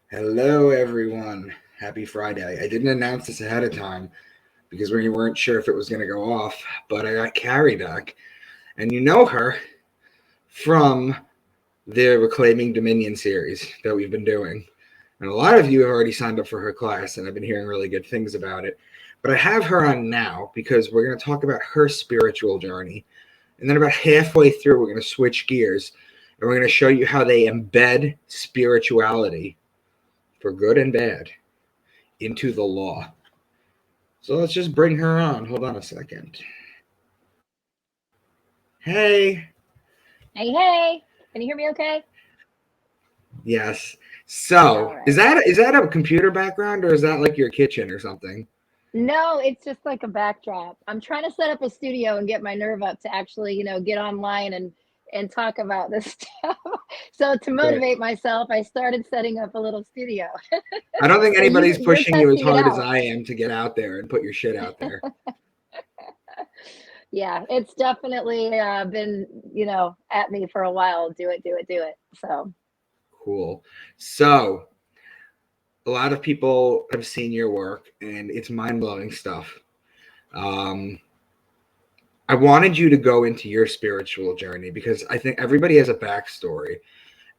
Hello, everyone. Happy Friday. I didn't announce this ahead of time because we weren't sure if it was going to go off, but I got Kary back. And you know her from the Reclaiming Dominion series that we've been doing. And a lot of you have already signed up for her class, and I've been hearing really good things about it. But I have her on now because we're going to talk about her spiritual journey. And then about halfway through, we're going to switch gears and we're going to show you how they embed spirituality for good and bad into the law. So let's just bring her on. Hold on a second. Hey. Hey. Can you hear me okay? Yes. So All is right. that a computer background or is that like your kitchen or something? No, it's just like a backdrop. I'm trying to set up a studio and get my nerve up to actually, get online and talk about this stuff. So to Good. motivate myself, I started setting up a little studio. I don't think So anybody's you're pushing you as testing it hard as out. I am to get out there and put your shit out there. Yeah, it's definitely been, at me for a while. Do it, do it, do it. So Cool. So a lot of people have seen your work and it's mind blowing stuff. Um, I wanted you to go into your spiritual journey because I think everybody has a backstory.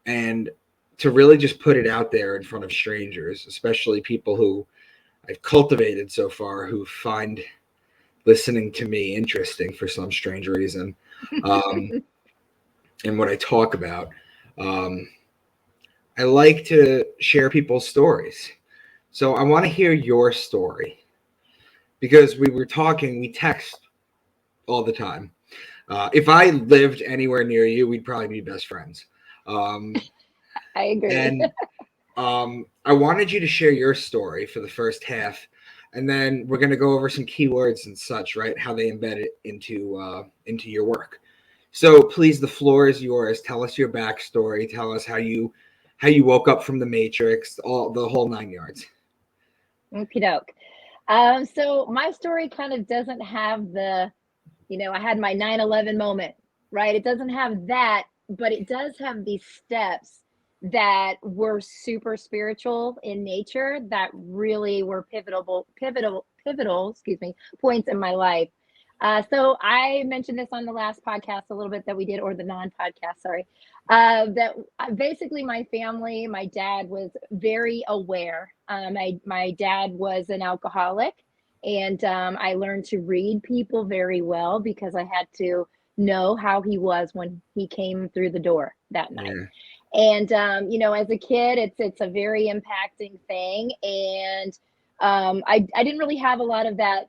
And to really just put it out there in front of strangers, especially people who I've cultivated so far who find listening to me interesting for some strange reason, um, and what I talk about. Um, I like to share people's stories. So I want to hear your story because we were talking, we text all the time. If I lived anywhere near you, we'd probably be best friends. Um, I agree. and I wanted you to share your story for the first half, and then we're going to go over some keywords and such, right? How they embed it into your work. So please, the floor is yours. Tell us your backstory. Tell us how you woke up from the Matrix, all the whole nine yards. Okie doke. So my story kind of doesn't have I had my 9/11 moment, right? It doesn't have that, but it does have these steps that were super spiritual in nature that really were pivotal, excuse me, points in my life. So I mentioned this on the last podcast a little bit that we did, or the non-podcast, sorry. That basically my family, my dad was very aware. My dad was an alcoholic, and I learned to read people very well because I had to know how he was when he came through the door that night. Yeah. And as a kid, it's a very impacting thing. And I didn't really have a lot of that,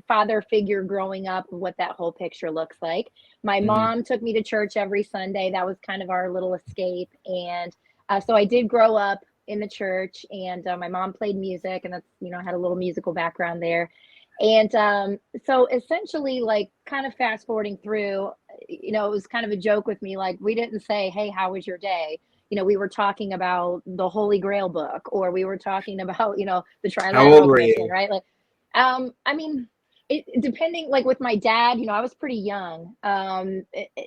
father figure growing up, what that whole picture looks like. My Mm-hmm. mom took me to church every Sunday. That was kind of our little escape. And so I did grow up in the church, and my mom played music, and that's, I had a little musical background there. And so essentially, like, kind of fast forwarding through, it was kind of a joke with me. Like, we didn't say, "Hey, how was your day?" We were talking about the Holy Grail book, or we were talking about, the How old Trilateral were Commission, you? right? Like, I mean, depending, like with my dad, I was pretty young.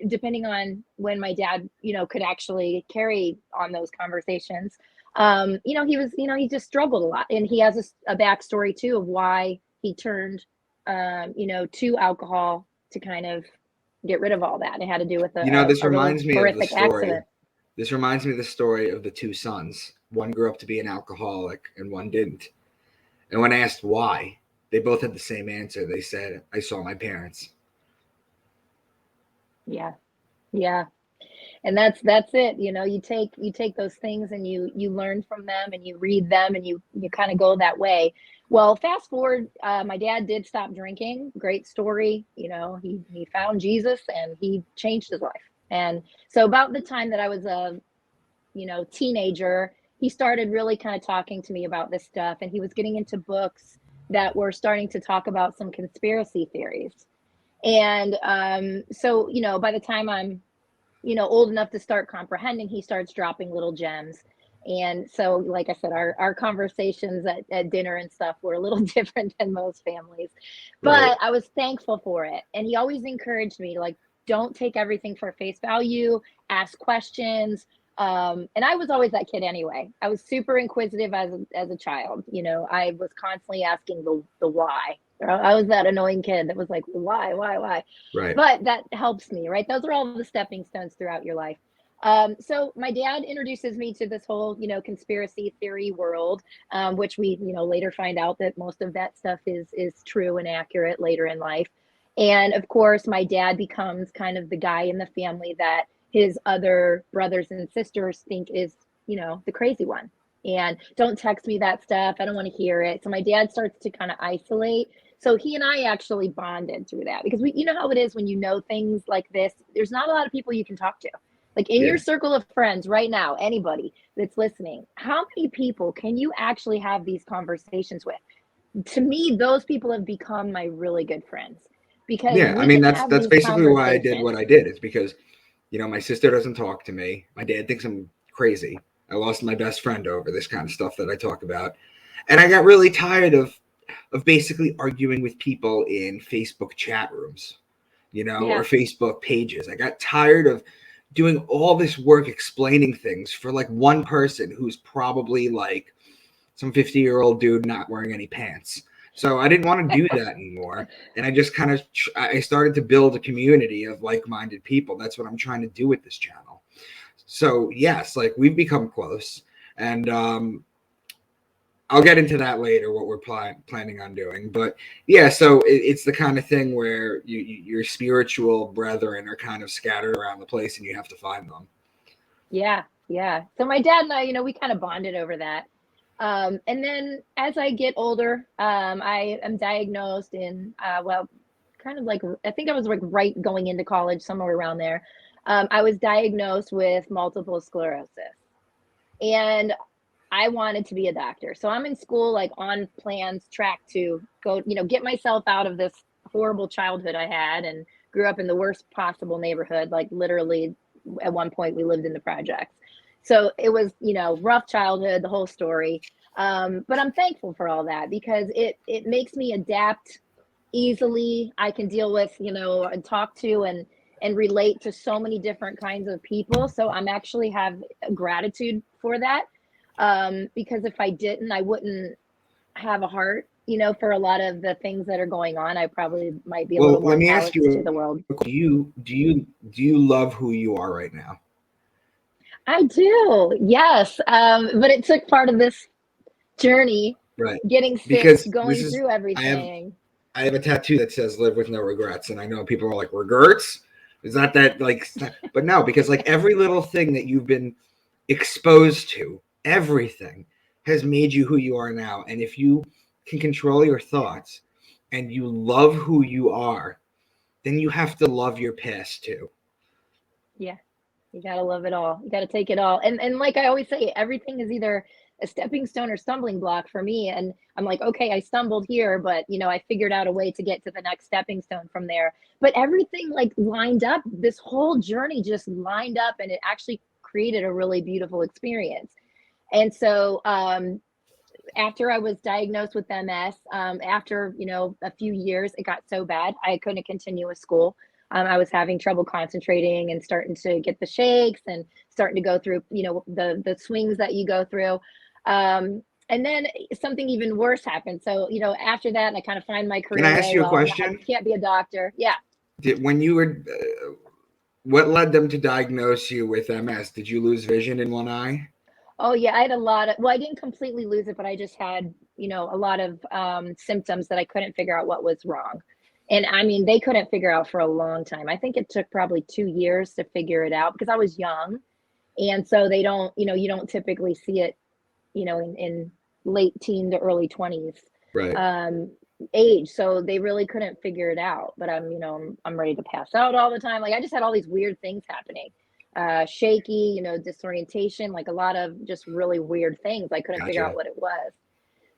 Depending on when my dad, could actually carry on those conversations. He was, he just struggled a lot, and he has a backstory too of why he turned, to alcohol to kind of get rid of all that. It had to do with This a really reminds me of the horrific story. accident. This reminds me of the story of the two sons. One grew up to be an alcoholic and one didn't. And when asked why, they both had the same answer. They said, I saw my parents. Yeah, yeah. And that's it. You take those things and you learn from them and you read them and you kind of go that way. Well, fast forward, my dad did stop drinking. Great story. He found Jesus and he changed his life. And so about the time that I was a teenager, he started really kind of talking to me about this stuff, and he was getting into books that were starting to talk about some conspiracy theories. And so by the time I'm old enough to start comprehending, he starts dropping little gems. And so, like I said, our conversations at dinner and stuff were a little different than most families. Right. But I was thankful for it. And he always encouraged me, like, don't take everything for face value, ask questions, And I was always that kid anyway. I was super inquisitive as a child. You know, I was constantly asking the why. I was that annoying kid that was like, why? Right. But that helps me, right? Those are all the stepping stones throughout your life. So my dad introduces me to this whole, you know, conspiracy theory world, which we, you know, later find out that most of that stuff is true and accurate later in life. And of course, my dad becomes kind of the guy in the family that his other brothers and sisters think is, you know, the crazy one. And don't text me that stuff. I don't want to hear it. So my dad starts to kind of isolate. So he and I actually bonded through that because we, you know how it is when you know things like this, there's not a lot of people you can talk to. Like in your Yeah. circle of friends right now, anybody that's listening, how many people can you actually have these conversations with? To me, those people have become my really good friends because Yeah. I we mean, can that's have that's these basically why I did conversations. what I did. It's because, you know, my sister doesn't talk to me. My dad thinks I'm crazy. I lost my best friend over this kind of stuff that I talk about. And I got really tired of basically arguing with people in Facebook chat rooms, you know, or Yeah. Facebook pages. I got tired of doing all this work explaining things for like one person who's probably like some 50-year-old dude not wearing any pants. So I didn't want to do that anymore. And I just kind of I started to build a community of like-minded people. That's what I'm trying to do with this channel. So yes, like we've become close, and I'll get into that later. What we're planning on doing, but yeah. So it's the kind of thing where your spiritual brethren are kind of scattered around the place, and you have to find them. Yeah, yeah. So my dad and I, you know, we kind of bonded over that. And then as I get older, I am diagnosed in, well, kind of like, I think I was like right going into college, somewhere around there. I was diagnosed with multiple sclerosis. And I wanted to be a doctor. So I'm in school, like on plans, track to go, you know, get myself out of this horrible childhood I had and grew up in the worst possible neighborhood. Like literally at one point we lived in the projects. So it was, you know, rough childhood, the whole story. But I'm thankful for all that because it makes me adapt easily. I can deal with, you know, and talk to and relate to so many different kinds of people. So I'm actually have gratitude for that. Because if I didn't, I wouldn't have a heart, you know, for a lot of the things that are going on. I probably might be a Well, little let more me ask callous to you: the world. do you love who you are right now? I do, yes. But it took part of this journey, Right. getting sick, Because this going is through I have everything. I have a tattoo that says "Live with no regrets," and I know people are like, "Regrets? Is not that like?" But no, because like every little thing that you've been exposed to, everything has made you who you are now. And if you can control your thoughts and you love who you are, then you have to love your past too. Yeah. You gotta love it all. You gotta take it all. And like I always say, everything is either a stepping stone or stumbling block for me. And I'm like, okay, I stumbled here, but you know, I figured out a way to get to the next stepping stone from there. But everything like lined up, this whole journey just lined up and it actually created a really beautiful experience. And so after I was diagnosed with MS, after you know a few years, it got so bad I couldn't continue with school. I was having trouble concentrating and starting to get the shakes and starting to go through you know the swings that you go through. And then something even worse happened. So you know after that, I kind of find my Can I career ask way. you a Well, I question? can't be a doctor. Yeah. When you were, what led them to diagnose you with MS? Did you lose vision in one eye? Oh yeah, I had a lot of, well, I didn't completely lose it, but I just had, you know, a lot of symptoms that I couldn't figure out what was wrong. And I mean, they couldn't figure out for a long time. I think it took probably 2 years to figure it out because I was young. And so they don't, you know, you don't typically see it, you know, in late teen to early 20s Right. um, age. So they really couldn't figure it out. But I'm, you know, I'm ready to pass out all the time. Like I just had all these weird things happening. Shaky, you know, disorientation, like a lot of just really weird things. I couldn't figure out Gotcha. what it was.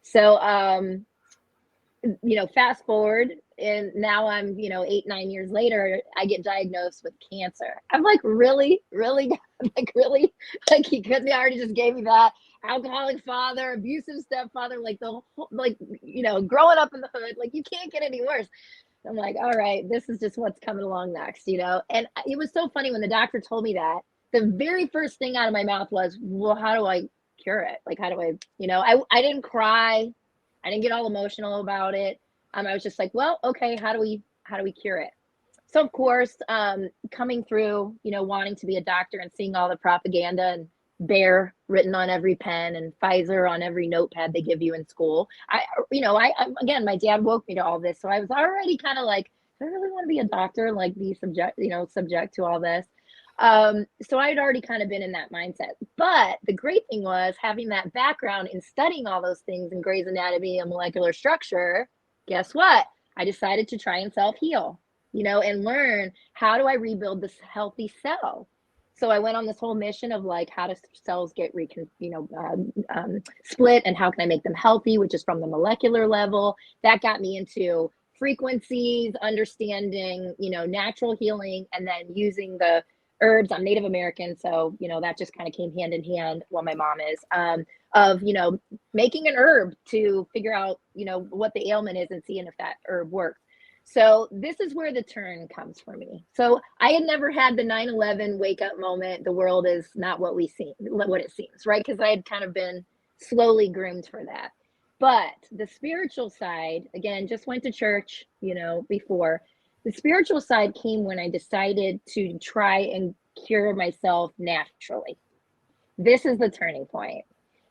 So, you know, fast forward and now I'm, you know, 8, 9 years later, I get diagnosed with cancer. I'm like, really, really, like, really, like he couldn't, already just gave me that alcoholic father, abusive stepfather, like the whole, like, you know, growing up in the hood, like you can't get any worse. I'm like, all right, this is just what's coming along next, you know? And it was so funny when the doctor told me that. the very first thing out of my mouth was, well, how do I cure it? Like, how do I, I didn't cry. I didn't get all emotional about it. I was just like, well, okay, how do we cure it? So of course, coming through, wanting to be a doctor and seeing all the propaganda and Bayer written on every pen and Pfizer on every notepad they give you in school. Again, my dad woke me to all this. So I was already kind of like, do I really want to be a doctor? Like be subject to all this. So I had already kind of been in that mindset. But the great thing was having that background in studying all those things in Gray's Anatomy and molecular structure. Guess what? I decided to try and self-heal, and learn, how do I rebuild this healthy cell? So I went on this whole mission of like, how do cells get split, and how can I make them healthy, which is from the molecular level. That got me into frequencies, understanding, natural healing, and then using the herbs. I'm Native American, so that just kind of came hand in hand. Well, my mom is of making an herb to figure out what the ailment is and seeing if that herb works. So this is where the turn comes for me. So I had never had the 9/11 wake up moment. The world is not what it seems, right? Because I had kind of been slowly groomed for that. But the spiritual side, again, just went to church, before. The spiritual side came when I decided to try and cure myself naturally. This is the turning point,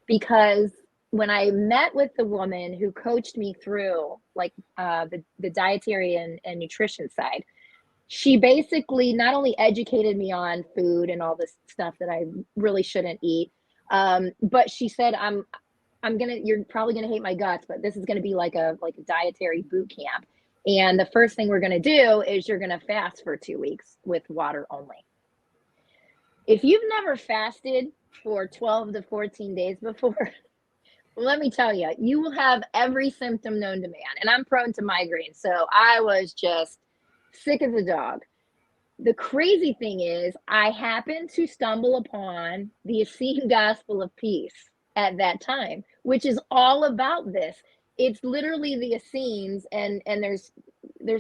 because when I met with the woman who coached me through like the dietary and nutrition side, she basically not only educated me on food and all this stuff that I really shouldn't eat, but she said, you're probably gonna hate my guts, but this is gonna be like a dietary boot camp. And the first thing we're gonna do is you're gonna fast for 2 weeks with water only. If you've never fasted for 12 to 14 days before, let me tell you, you will have every symptom known to man. And I'm prone to migraines, so I was just sick as a dog. The crazy thing is, I happened to stumble upon the Essene Gospel of Peace at that time, which is all about this. It's literally the Essenes, and there's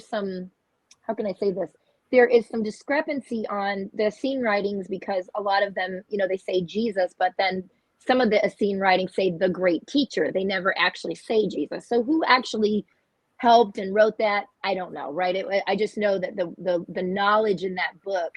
some, how can I say this? There is some discrepancy on the Essene writings, because a lot of them, they say Jesus, but then some of the Essene writings say the great teacher. They never actually say Jesus. So who actually helped and wrote that? I don't know, right? I just know that the knowledge in that book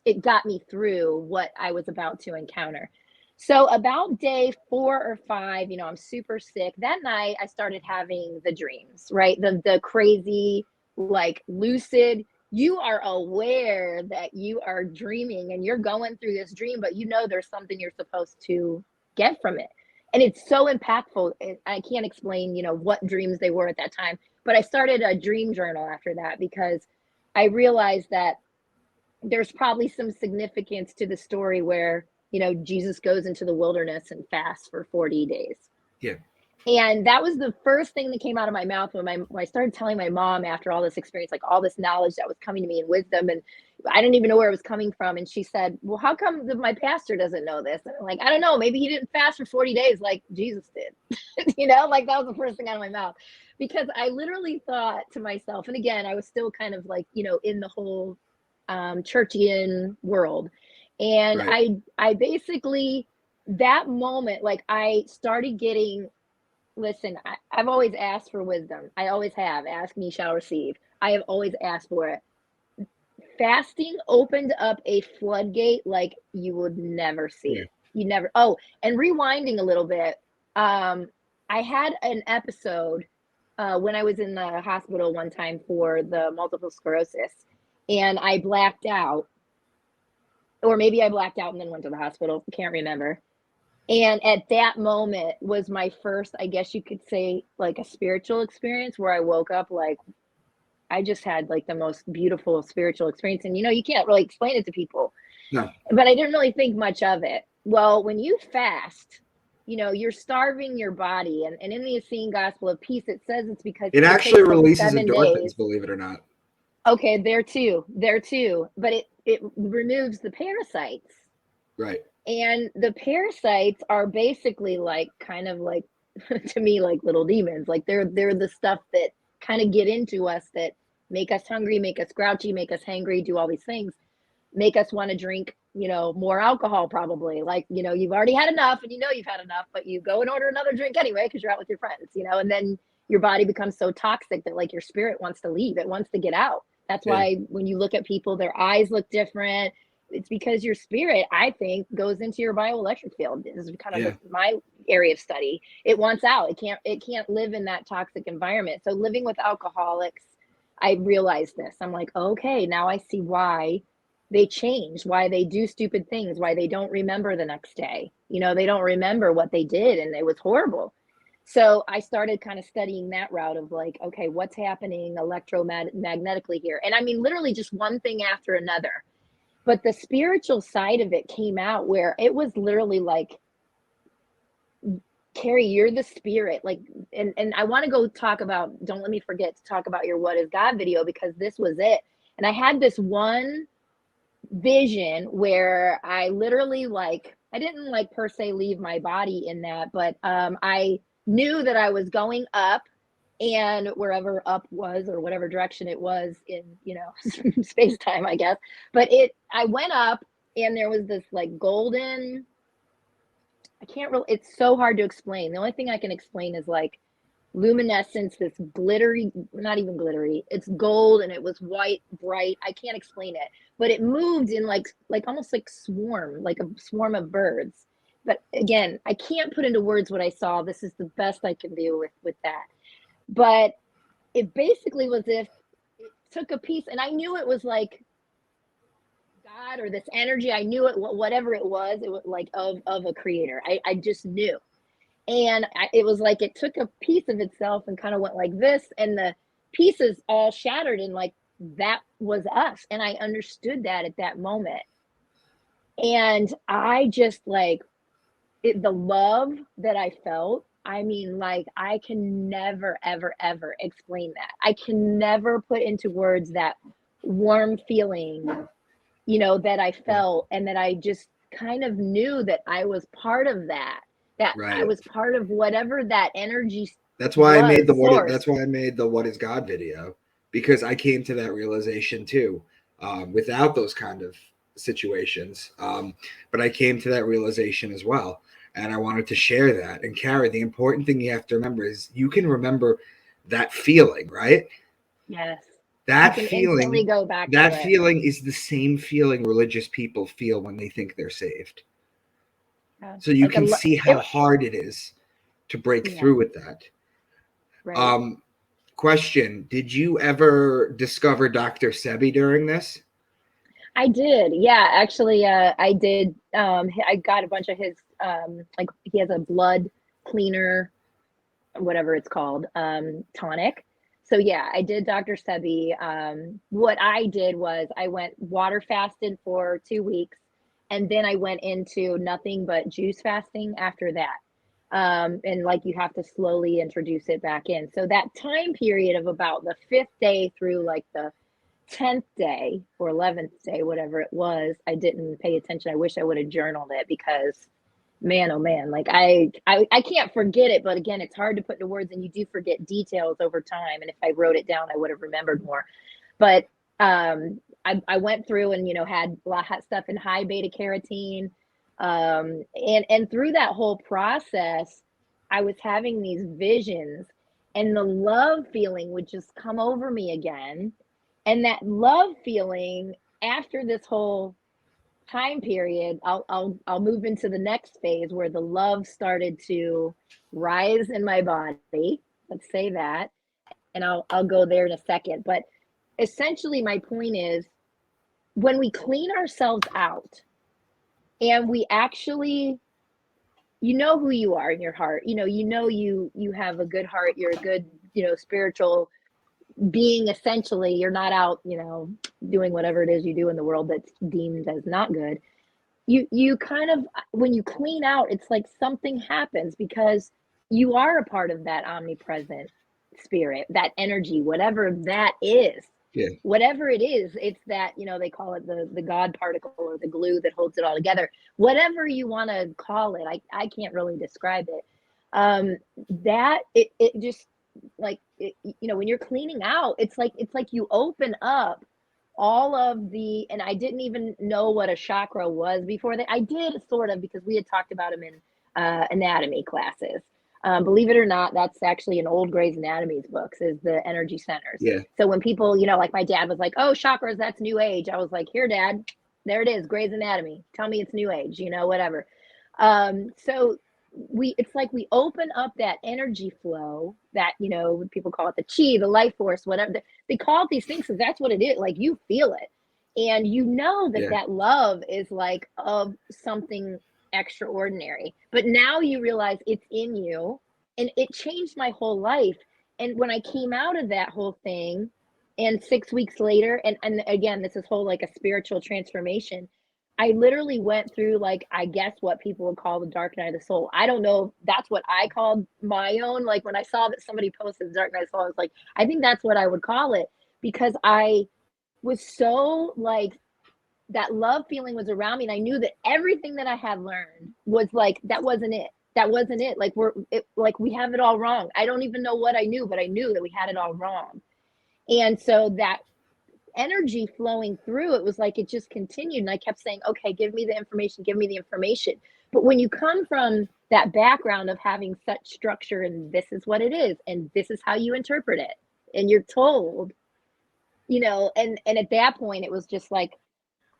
it got me through what I was about to encounter. So about day 4 or 5, I'm super sick. That night I started having the dreams, right? The crazy, like lucid. You are aware that you are dreaming and you're going through this dream, but there's something you're supposed to get from it. And it's so impactful. I can't explain, what dreams they were at that time, but I started a dream journal after that, because I realized that there's probably some significance to the story where, Jesus goes into the wilderness and fasts for 40 days. Yeah. And that was the first thing that came out of my mouth when I started telling my mom after all this experience, like all this knowledge that was coming to me and wisdom, and I didn't even know where it was coming from. And she said, well, how come my pastor doesn't know this? And I'm like, I don't know, maybe he didn't fast for 40 days like Jesus did. Like that was the first thing out of my mouth, because I literally thought to myself, and again, I was still kind of like, in the whole churchian world. And right. I basically, that moment, like I started getting, listen, I've always asked for wisdom. I always have. Ask and ye shall receive. I have always asked for it. Fasting opened up a floodgate like you would never see. Yeah. You never. Oh, and rewinding a little bit, I had an episode when I was in the hospital one time for the multiple sclerosis, and I blacked out. Or maybe I blacked out and then went to the hospital. Can't remember. And at that moment was my first, I guess you could say, like a spiritual experience, where I woke up like I just had like the most beautiful spiritual experience. And you can't really explain it to people. No. But I didn't really think much of it. Well, when you fast, you're starving your body. And in the Essene Gospel of Peace, it says it's because it actually releases 7 endorphins, days. believe it or not. Okay, there too. But it removes the parasites. Right. And the parasites are basically like kind of like to me like little demons. Like they're the stuff that kind of get into us, that make us hungry, make us grouchy, make us hangry, do all these things, make us want to drink more alcohol probably. Like, you've already had enough and you've had enough, but you go and order another drink anyway because you're out with your friends, and then your body becomes so toxic that like your spirit wants to leave. It wants to get out. That's why when you look at people, their eyes look different. It's because your spirit, I think, goes into your bioelectric field. This is kind of my area of study. It wants out. It can't live in that toxic environment. So living with alcoholics, I realized this. I'm like, okay, now I see why they change, why they do stupid things, why they don't remember the next day. They don't remember what they did and it was horrible. So I started kind of studying that route of like, okay, what's happening electromagnetically here? And I mean, literally just one thing after another. But the spiritual side of it came out where it was literally like, Kary, you're the spirit. Like, and I want to go talk about, don't let me forget to talk about your What is God video, because this was it. And I had this one vision where I literally I didn't per se leave my body in that, but I knew that I was going up, and wherever up was or whatever direction it was in, space time, I guess. But I went up and there was this golden, I can't really, it's so hard to explain. The only thing I can explain is luminescence, this glittery, not even glittery, it's gold and it was white, bright. I can't explain it, but it moved in almost like a swarm of birds. But again, I can't put into words what I saw. This is the best I can do with that. But it basically was if it took a piece, and I knew it was like God or this energy. I knew it, whatever it was of a creator. I just knew. And it was like it took a piece of itself and kind of went like this, and the pieces all shattered, and that was us. And I understood that at that moment. And I just the love that I felt, I mean, I can never, ever, ever explain that. I can never put into words that warm feeling, that I felt, and that I just kind of knew that I was part of that. That I was part of whatever that energy. That's why I made the What is God video, because I came to that realization too, without those kind of situations. But I came to that realization as well, and I wanted to share that. And Kary, the important thing you have to remember is you can remember that feeling, right? Yes. That you can feeling, instantly go back that to it. feeling is the same feeling religious people feel when they think they're saved. Yeah. So you can see how hard it is to break through with that. Right. Question: did you ever discover Dr. Sebi during this? I did. Yeah, actually, I did. I got a bunch of his, he has a blood cleaner, whatever it's called, tonic. So yeah, I did Dr. Sebi. What I did was I went water fasted for 2 weeks, and then I went into nothing but juice fasting after that. And you have to slowly introduce it back in. So that time period of about the 5th day through the 10th day or 11th day, whatever it was, I didn't pay attention. I wish I would have journaled it, because man, oh man, I can't forget it, but again, it's hard to put into words, and you do forget details over time. And if I wrote it down, I would have remembered more. But I went through and had a lot of stuff in high beta carotene, and through that whole process, I was having these visions, and the love feeling would just come over me again. And that love feeling, after this whole time period, I'll move into the next phase where the love started to rise in my body. Let's say that, and I'll go there in a second. But essentially, my point is, when we clean ourselves out, and we actually, who you are in your heart, you have a good heart, you're a good, spiritual being. Essentially, you're not out, doing whatever it is you do in the world that's deemed as not good. You kind of, when you clean out, it's like something happens, because you are a part of that omnipresent spirit, that energy, whatever that is. Yeah. Whatever it is, it's that, they call it the God particle, or the glue that holds it all together. Whatever you want to call it, I can't really describe it. That it just when you're cleaning out, it's like you open up all of the, and I didn't even know what a chakra was before that. I did sort of, because we had talked about them in anatomy classes. Believe it or not, that's actually in old Grey's Anatomy's books, is the energy centers. Yeah. So when people, like my dad was like, oh, chakras, that's new age. I was like, here, Dad, there it is, Grey's Anatomy. Tell me it's new age, whatever. So it's like we open up that energy flow that, people call it the chi, the life force, whatever. They call it these things because that's what it is. Like, you feel it. And that love is like of something extraordinary. But now you realize it's in you, and it changed my whole life. And when I came out of that whole thing, and 6 weeks later, and again, this is whole like a spiritual transformation, I literally went through, like, I guess what people would call the dark night of the soul. I don't know. That's what I called my own. Like, when I saw that somebody posted the dark night of the soul, I was like, I think that's what I would call it, because I was so like, that love feeling was around me. And I knew that everything that I had learned was like, that wasn't it. That wasn't it. Like, we have it all wrong. I don't even know what I knew, but I knew that we had it all wrong. And so that energy flowing through, it was like it just continued, and I kept saying, okay, give me the information. But when you come from that background of having such structure, and this is what it is, and this is how you interpret it, and you're told, and at that point it was just like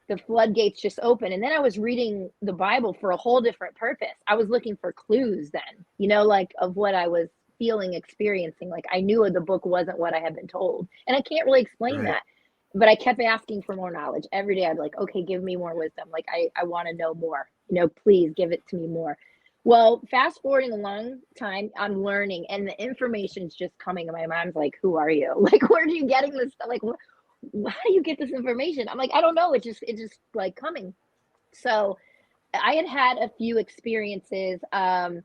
the floodgates just open. And then I was reading the Bible for a whole different purpose. I was looking for clues then, like, of what I was feeling, experiencing. Like, I knew the book wasn't what I had been told, and I can't really explain that. But I kept asking for more knowledge every day. I'd be like, okay, give me more wisdom. Like, I want to know more, please give it to me more. Well, fast forwarding a long time, I'm learning, and the information's just coming. And my mom's like, who are you? Like, where are you getting this stuff? Like, how do you get this information? I'm like, I don't know. It's just like coming. So I had a few experiences. And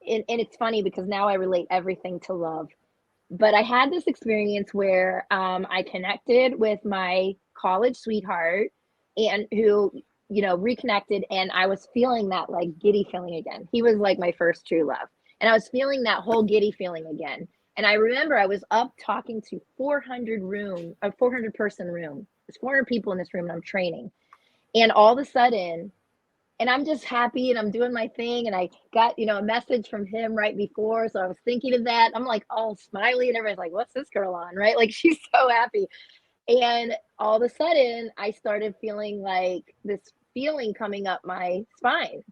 it's funny because now I relate everything to love. But I had this experience where I connected with my college sweetheart, and who, reconnected, and I was feeling that like giddy feeling again. He was like my first true love. And I was feeling that whole giddy feeling again. And I remember I was up talking to 400 person room. There's 400 people in this room, and I'm training. And all of a sudden, and I'm just happy, and I'm doing my thing. And I got, a message from him right before. So I was thinking of that. I'm like all smiley, and everybody's like, what's this girl on? Right? Like, she's so happy. And all of a sudden I started feeling like this feeling coming up my spine.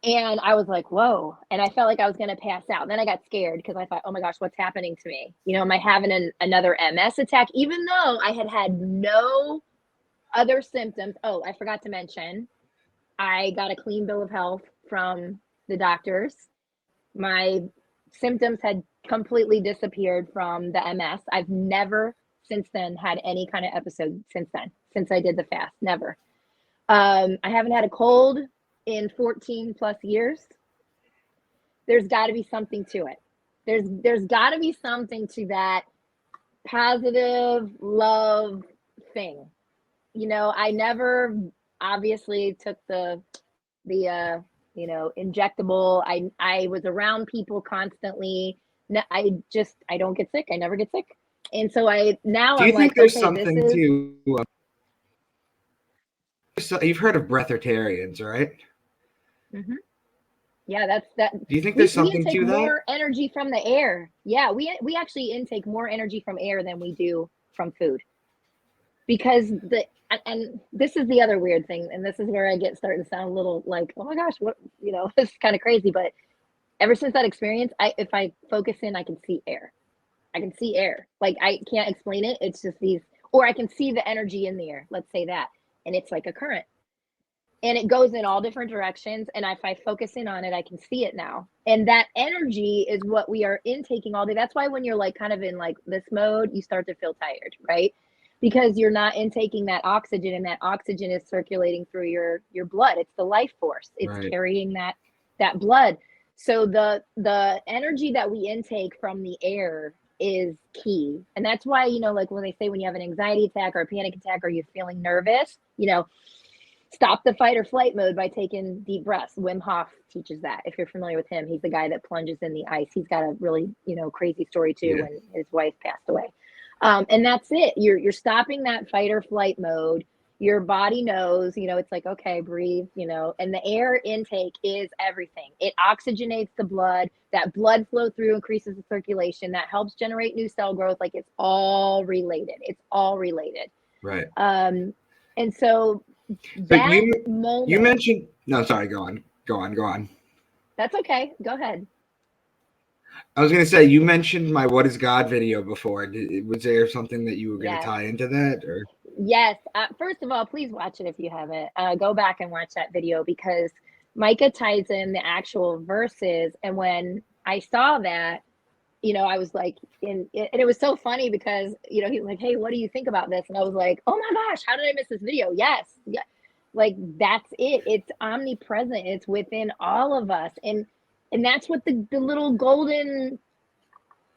And I was like, whoa. And I felt like I was going to pass out. And then I got scared because I thought, oh my gosh, what's happening to me? Am I having another MS attack? Even though I had no other symptoms. Oh, I forgot to mention, I got a clean bill of health from the doctors. My symptoms had completely disappeared from the MS. I've never since then had any kind of episode since I did the fast. Never. I haven't had a cold in 14 plus years. There's got to be something to it. There's got to be something to that positive love thing. I never obviously took the injectable. I was around people constantly. I don't get sick. I never get sick. And so I'm like, there's okay, something this is... to so you've heard of breatharians, right? Mm-hmm. Yeah, that's that. Do you think there's something we to intake that? more energy from the air. Yeah, we actually intake more energy from air than we do from food. Because and this is the other weird thing, and this is where I get starting to sound a little like, oh my gosh, what, it's kind of crazy. But ever since that experience, if I focus in, I can see air. I can see air. Like, I can't explain it. It's just or I can see the energy in the air. Let's say that. And it's like a current. And it goes in all different directions. And if I focus in on it, I can see it now. And that energy is what we are intaking all day. That's why when you're like kind of in like this mode, you start to feel tired, right? Because you're not intaking that oxygen, and that oxygen is circulating through your blood. It's the life force. It's carrying that blood. So the energy that we intake from the air is key. And that's why, like when they say when you have an anxiety attack or a panic attack, or you're feeling nervous, stop the fight or flight mode by taking deep breaths. Wim Hof teaches that. If you're familiar with him, he's the guy that plunges in the ice. He's got a really, crazy story too, when his wife passed away. And that's it. You're stopping that fight or flight mode. Your body knows, it's like, okay, breathe, and the air intake is everything. It oxygenates the blood. That blood flow through increases the circulation. That helps generate new cell growth. Like, it's all related. It's all related. Right. And so But that you moment. mentioned, no, sorry, go on. That's okay. Go ahead. I was going to say, you mentioned my What is God video before. Was there something that you were going to Yes. tie into that? Or? Yes. First of all, please watch it if you haven't. Go back and watch that video, because Micah ties in the actual verses. And when I saw that, I was like, and it was so funny because, he was like, hey, what do you think about this? And I was like, oh my gosh, how did I miss this video? Yes. Yeah. Like, that's it. It's omnipresent. It's within all of us. And that's what the little golden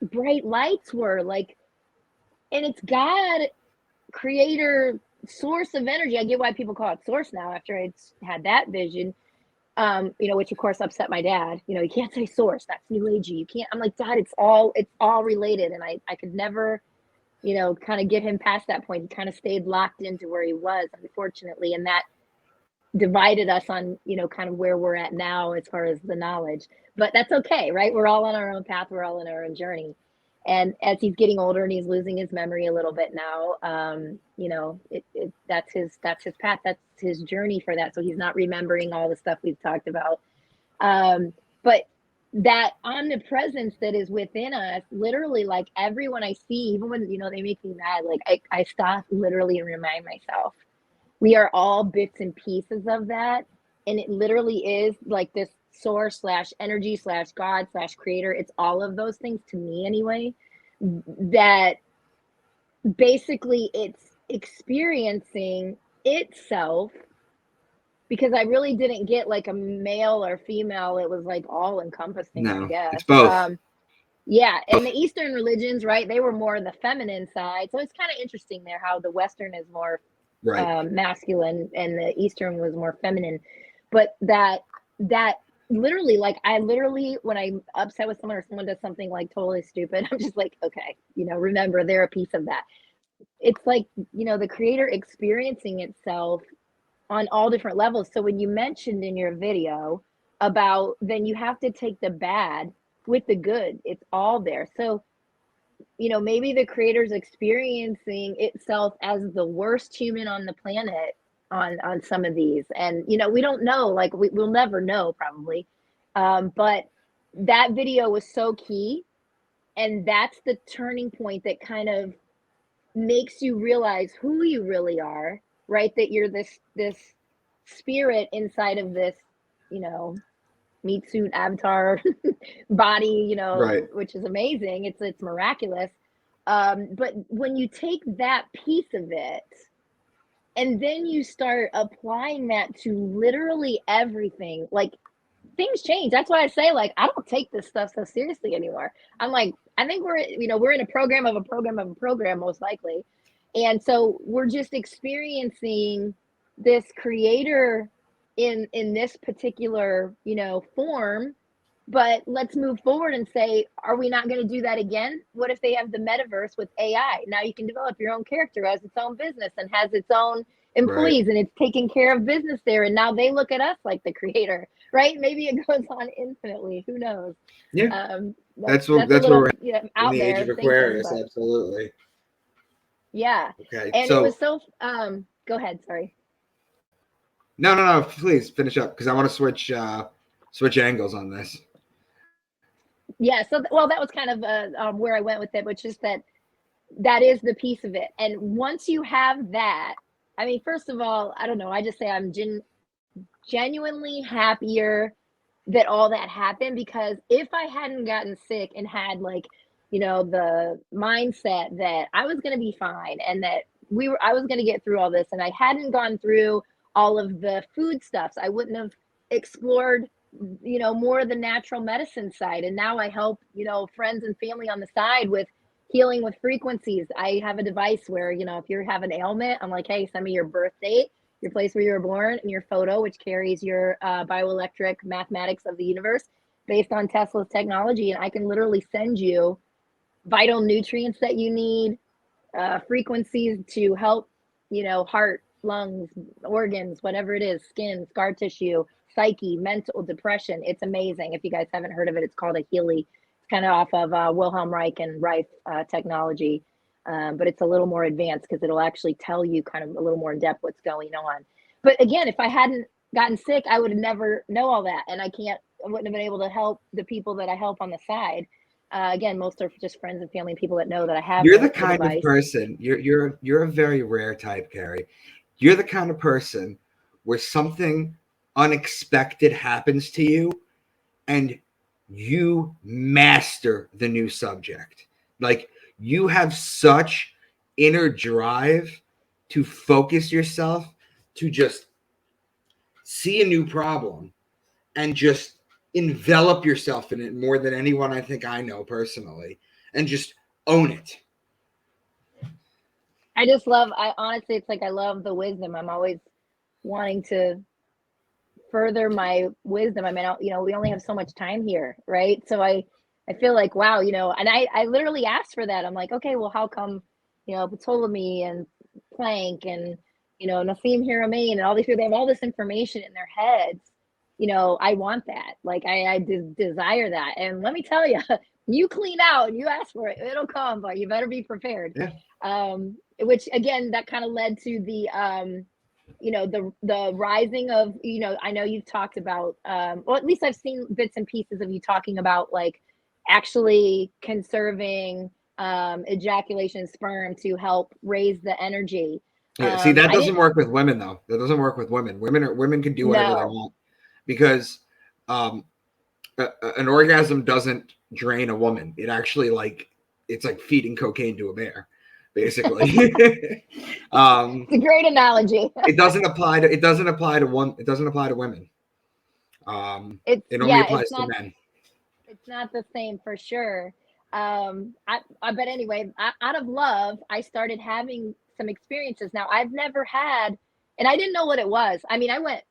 bright lights were like. And it's God, creator, source of energy. I get why people call it source now after I had that vision. Which of course upset my dad. You can't say source. That's new agey. You can't. I'm like, Dad, it's all related. And I could never, kind of get him past that point. He kind of stayed locked into where he was, unfortunately. And that divided us on, kind of where we're at now as far as the knowledge. But that's okay, right? We're all on our own path. We're all in our own journey. And as he's getting older and he's losing his memory a little bit now, that's his path. That's his journey for that. So he's not remembering all the stuff we've talked about. But that omnipresence that is within us, literally, like, everyone I see, even when, they make me mad, like, I stop literally and remind myself, we are all bits and pieces of that. And it literally is like this source / energy / God / creator. It's all of those things, to me anyway, that basically it's experiencing itself, because I really didn't get like a male or female. It was like all encompassing, I guess. It's both. Yeah. And the Eastern religions, right, they were more the feminine side. So it's kind of interesting there how the Western is more masculine and the Eastern was more feminine. But that literally, like, I literally, when I'm upset with someone or someone does something like totally stupid, I'm just like, okay, remember, they're a piece of that. It's like, the creator experiencing itself on all different levels. So when you mentioned in your video about, then you have to take the bad with the good, it's all there. So, maybe the creator's experiencing itself as the worst human on the planet on some of these. And, we don't know, like, we'll never know probably. But that video was so key. And that's the turning point that kind of makes you realize who you really are, right? That you're this spirit inside of this, meat suit avatar body, which is amazing. It's miraculous. But when you take that piece of it and then you start applying that to literally everything, like, things change. That's why I say, like, I don't take this stuff so seriously anymore. I'm like, I think we're in a program of a program of a program, most likely. And so we're just experiencing this creator in this particular, form. But let's move forward and say, are we not going to do that again? What if they have the metaverse with AI? Now you can develop your own character as its own business and has its own employees, and it's taking care of business there. And now they look at us like the creator, right? Maybe it goes on infinitely. Who knows? Yeah. That's what we're out in the there age of Aquarius. Absolutely. Yeah. Okay. And so, it was so, go ahead. Sorry. No. Please finish up, because I want to switch angles on this. Yeah. So, well, that was kind of where I went with it, which is that is the piece of it. And once you have that, I mean, first of all, I don't know. I just say I'm genuinely happier that all that happened, because if I hadn't gotten sick and had, like, the mindset that I was going to be fine and that I was going to get through all this, and I hadn't gone through all of the food stuffs, I wouldn't have explored, more of the natural medicine side. And now I help, friends and family on the side with healing with frequencies. I have a device where, if you have an ailment, I'm like, hey, send me your birth date, your place where you were born, and your photo, which carries your bioelectric mathematics of the universe based on Tesla's technology. And I can literally send you vital nutrients that you need, frequencies to help, heart, lungs, organs, whatever it is, skin, scar tissue, psyche, mental, depression. It's amazing. If you guys haven't heard of it, it's called a Healy. It's kind of off of Wilhelm Reich and Reich technology, but it's a little more advanced because it'll actually tell you kind of a little more in depth what's going on. But again, if I hadn't gotten sick, I would have never know all that, and I wouldn't have been able to help the people that I help on the side. Again, most are just friends and family and people that know that I have. You're the kind of person. You're a very rare type, Kary. You're the kind of person where something unexpected happens to you, and you master the new subject. Like, you have such inner drive to focus yourself to just see a new problem and just envelop yourself in it more than anyone I think I know personally, and just own it. Honestly, it's like I love the wisdom. I'm always wanting to further my wisdom. I mean, we only have so much time here, right? So I feel like, wow, and I literally asked for that. I'm like, okay, well, how come, Ptolemy and Planck and, Nassim Haramein and all these people, they have all this information in their heads. I want that. Like, I desire that. And let me tell you, you clean out and you ask for it, it'll come, but you better be prepared. Yeah. Which again, that kind of led to the, the rising of, I know you've talked about, or at least I've seen bits and pieces of you talking about like actually conserving ejaculation sperm to help raise the energy. Yeah, see, that doesn't work with women though. That doesn't work with women. Women can do whatever they want, because an orgasm doesn't drain a woman. It actually, like, it's like feeding cocaine to a bear, basically. It's a great analogy. It doesn't apply to women. It only applies to men. It's not the same for sure. But anyway, out of love, I started having some experiences. Now, I've never had, and I didn't know what it was. I mean, I went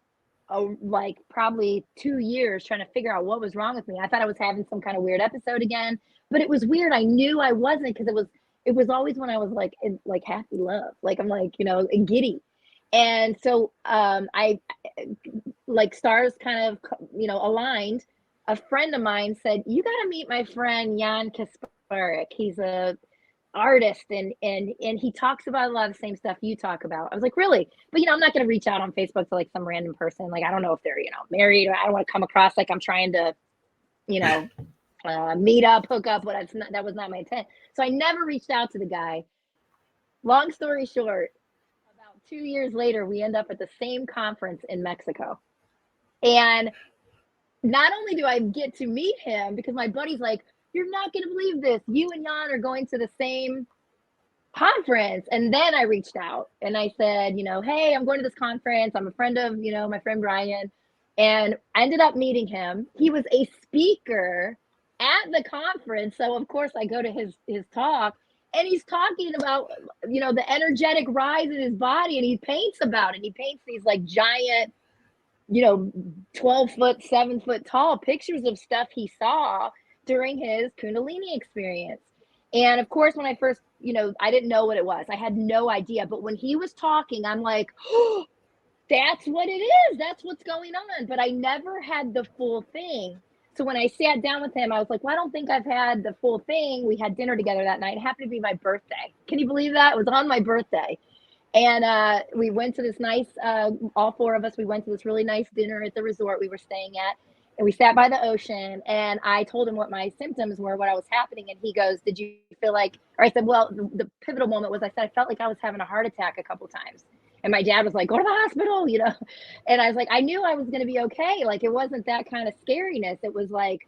like probably 2 years trying to figure out what was wrong with me. I thought I was having some kind of weird episode again, but it was weird. I knew I wasn't, because it was always when I was like in like happy love, like I'm like, giddy. And so I, like, stars kind of, aligned. A friend of mine said, you got to meet my friend Jan Kasparik. He's a artist, and he talks about a lot of the same stuff you talk about. I was like, really? But I'm not going to reach out on Facebook to like some random person. Like, I don't know if they're married, or I don't want to come across like I'm trying to meet up, hook up, but that was not my intent. So I never reached out to the guy. Long story short, about 2 years later, we end up at the same conference in Mexico. And not only do I get to meet him, because my buddy's like, you're not going to believe this, you and Jan are going to the same conference. And then I reached out and I said, hey, I'm going to this conference. I'm a friend of, my friend Brian. And I ended up meeting him. He was a speaker at the conference. So of course I go to his talk, and he's talking about, the energetic rise in his body, and he paints about it. He paints these like giant, 12-foot, 7-foot tall pictures of stuff he saw during his Kundalini experience. And of course, when I first, I didn't know what it was. I had no idea. But when he was talking, I'm like, oh, that's what it is. That's what's going on. But I never had the full thing. So when I sat down with him, I was like, well, I don't think I've had the full thing. We had dinner together that night. It happened to be my birthday. Can you believe that? It was on my birthday. And we went to this nice, all four of us, we went to this really nice dinner at the resort we were staying at. And we sat by the ocean, and I told him what my symptoms were, what I was happening. And he goes, did you feel like, or I said, well, the pivotal moment was, I said, I felt like I was having a heart attack a couple times. And my dad was like, go to the hospital, And I was like, I knew I was going to be okay. Like, it wasn't that kind of scariness. It was like,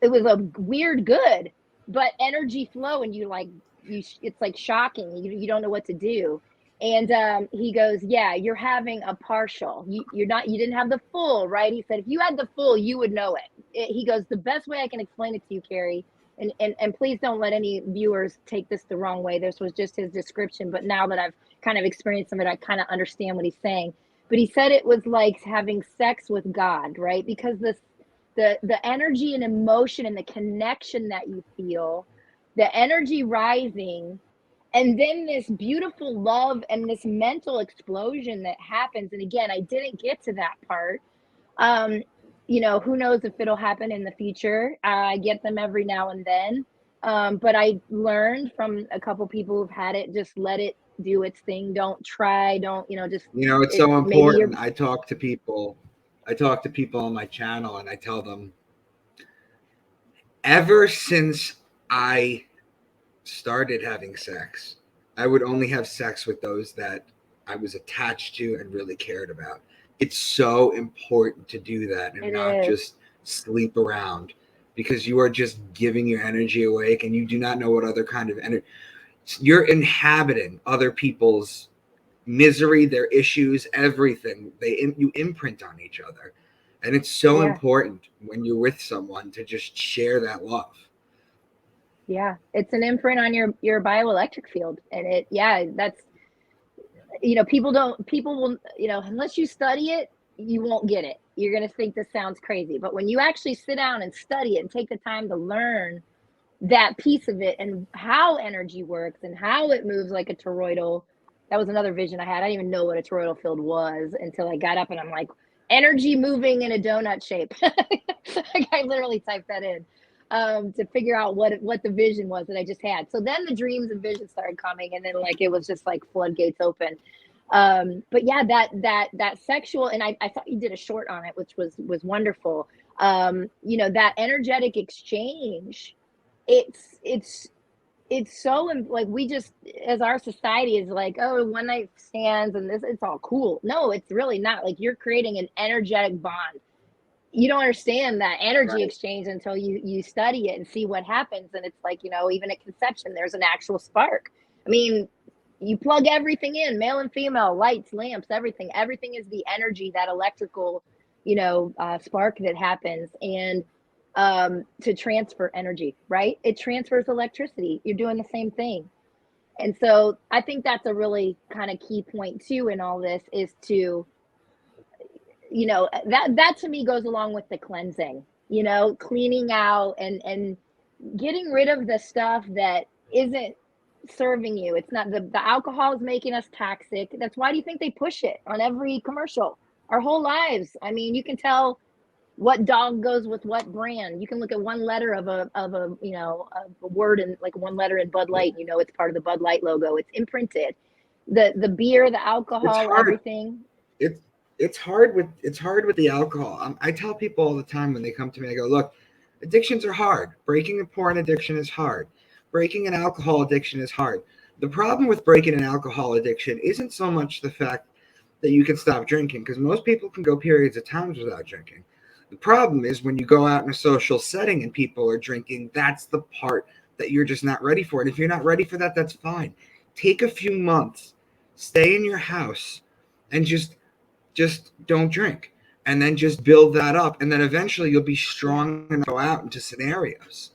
it was a weird good, but energy flow. And it's like shocking. You don't know what to do. And he goes, yeah, you're having a partial. You didn't have the full, right? He said, if you had the full, you would know it. He goes, the best way I can explain it to you, Kary, and please don't let any viewers take this the wrong way. This was just his description, but now that I've kind of experienced some of it, I kind of understand what he's saying. But he said it was like having sex with God, right? Because the energy and emotion and the connection that you feel, the energy rising, And then this beautiful love and this mental explosion that happens. And again, I didn't get to that part. Um, who knows if it'll happen in the future. I get them every now and then. But I learned from a couple people who've had it, just let it do its thing. Don't try, don't, just It's so maybe you're, important. I talk to people on my channel and I tell them, ever since I started having sex, I would only have sex with those that I was attached to and really cared about. It's so important to do that and it not is. just sleep around, because you are just giving your energy away and you do not know what other kind of energy you're inhabiting other people's misery, their issues, everything. You imprint on each other. And it's so Yeah. important when you're with someone to just share that love. Yeah. It's an imprint on your bioelectric field. And that's, people will, unless you study it, you won't get it. You're going to think this sounds crazy. But when you actually sit down and study it and take the time to learn that piece of it and how energy works and how it moves like a toroidal, that was another vision I had. I didn't even know what a toroidal field was until I got up and I'm like, energy moving in a donut shape. Like I literally typed that in to figure out what the vision was that I just had. So then the dreams and visions started coming, and then like it was just like floodgates open. But yeah, that sexual, and I thought you did a short on it, which was wonderful. That energetic exchange, it's so like we just, as our society is like, oh, one night stands and this, it's all cool. No, it's really not. Like you're creating an energetic bond. You don't understand that energy Right. exchange until you study it and see what happens. And it's like, even at conception there's an actual spark. I mean, you plug everything in, male and female, lights, lamps, everything is the energy, that electrical spark that happens. And to transfer energy, right? It transfers electricity. You're doing the same thing. And so I think that's a really kind of key point too in all this, is to, that to me goes along with the cleansing, cleaning out and getting rid of the stuff that isn't serving you. It's not the alcohol is making us toxic. That's why do you think they push it on every commercial our whole lives? I mean, you can tell what dog goes with what brand. You can look at one letter of a word in like one letter in Bud Light, it's part of the Bud Light logo. It's imprinted. The beer, the It's alcohol, hard. everything. It's hard with the alcohol. I tell people all the time when they come to me, I go, look, addictions are hard. Breaking a porn addiction is hard. Breaking an alcohol addiction is hard. The problem with breaking an alcohol addiction isn't so much the fact that you can stop drinking, because most people can go periods of times without drinking. The problem is when you go out in a social setting and people are drinking, that's the part that you're just not ready for. And if you're not ready for that, that's fine. Take a few months, stay in your house, and just don't drink, and then just build that up, and then eventually you'll be strong enough to go out into scenarios.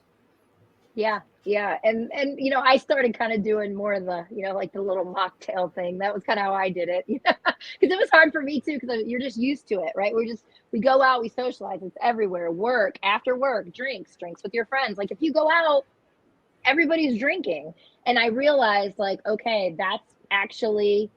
Yeah, yeah. And I started kind of doing more of the, like the little mocktail thing. That was kind of how I did it. Because it was hard for me too, because you're just used to it, right? We go out, we socialize, it's everywhere. Work, after work, drinks with your friends. Like if you go out, everybody's drinking. And I realized like, okay, that's actually,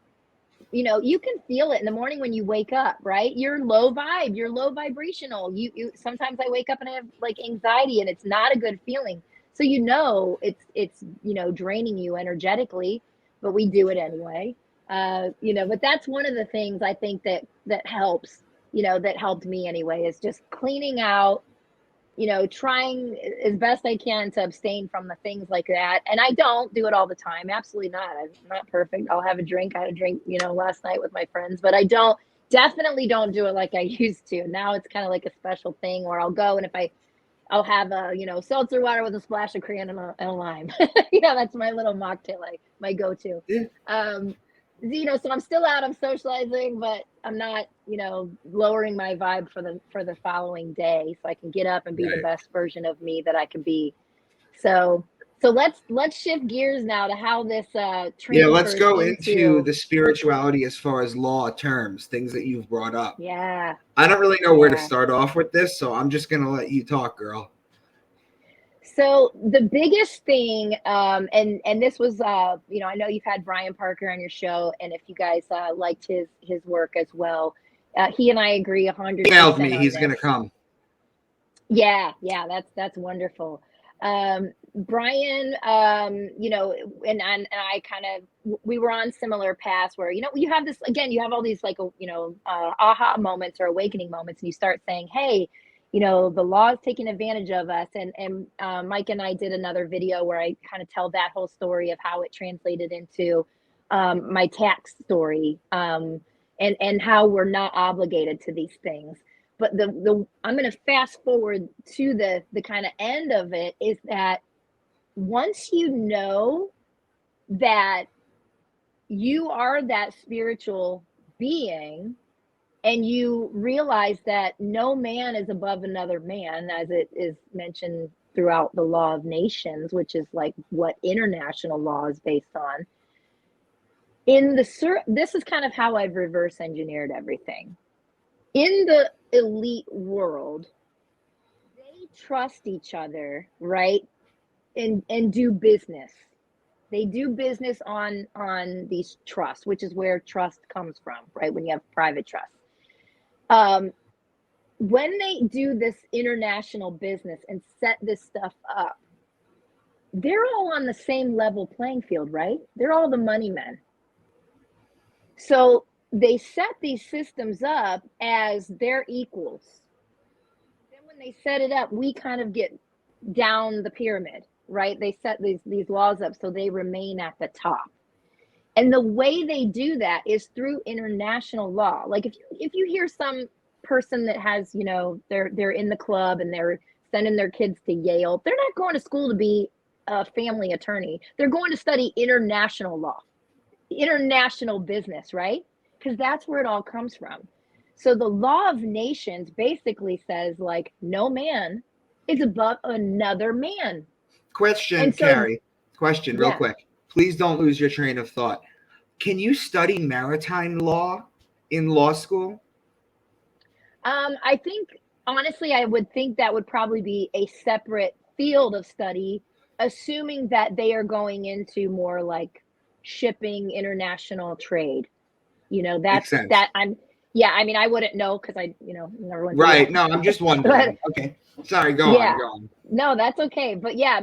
you can feel it in the morning when you wake up, right? You're low vibe, you're low vibrational. You sometimes I wake up and I have like anxiety and it's not a good feeling. So it's draining you energetically, but we do it anyway. But that's one of the things I think that helps, that helped me anyway, is just cleaning out, trying as best I can to abstain from the things like that. And I don't do it all the time. Absolutely not. I'm not perfect. I'll have a drink. I had a drink, last night with my friends, but I definitely don't do it like I used to. Now it's kind of like a special thing where I'll go, and I'll have a, seltzer water with a splash of crayon and a lime. That's my little mocktail, my go-to. Yeah. So I'm still out, I'm socializing, but I'm not, lowering my vibe for the following day, so I can get up and be the best version of me that I can be. So let's shift gears now to how this Let's transfers go into into. the spirituality as far as law terms, things that you've brought up. Yeah. I don't really know where to start off with this, so I'm just going to let you talk, girl. So the biggest thing, and this was, you know, I know you've had Brian Parker on your show, and if you guys liked his work as well, he and I agree 100% Emailed me. on He's this. going to come. Yeah, yeah, that's wonderful. Brian, you know, and I kind of, we were on similar paths where, you know, you have this, again, you have all these like, you know, aha moments or awakening moments, and you start saying, hey, you know, the law is taking advantage of us. And Mike and I did another video where I kind of tell that whole story of how it translated into my tax story, and how we're not obligated to these things. But the I'm going to fast forward to the kind of end of it, is that once you know that you are that spiritual being, and you realize that no man is above another man, as it is mentioned throughout the law of nations, which is like what international law is based on. This is kind of how I've reverse engineered everything. In the elite world, they trust each other, right? And do business. They do business on these trusts, which is where trust comes from, right? When you have private trust. When they do this international business and set this stuff up, they're all on the same level playing field, right? They're all the money men. So they set these systems up as their equals. Then when they set it up, we kind of get down the pyramid, right? They set these laws up so they remain at the top. And the way they do that is through international law. Like if you hear some person that has, you know, they're in the club and they're sending their kids to Yale, they're not going to school to be a family attorney. They're going to study international law, international business, right? Because that's where it all comes from. So the law of nations basically says, like, no man is above another man. Question, And so, Kary. Question, real yeah. quick. Please don't lose your train of thought. Can you study maritime law in law school? I think, honestly, I would think that would probably be a separate field of study, assuming that they are going into more like shipping, international trade. You know, Makes that's sense. that I'm, yeah, I mean, I wouldn't know because I, you know, never went to Right. Yale. No, I'm just But wondering. Okay. Sorry, go on, yeah, go on. no, that's okay. But yeah,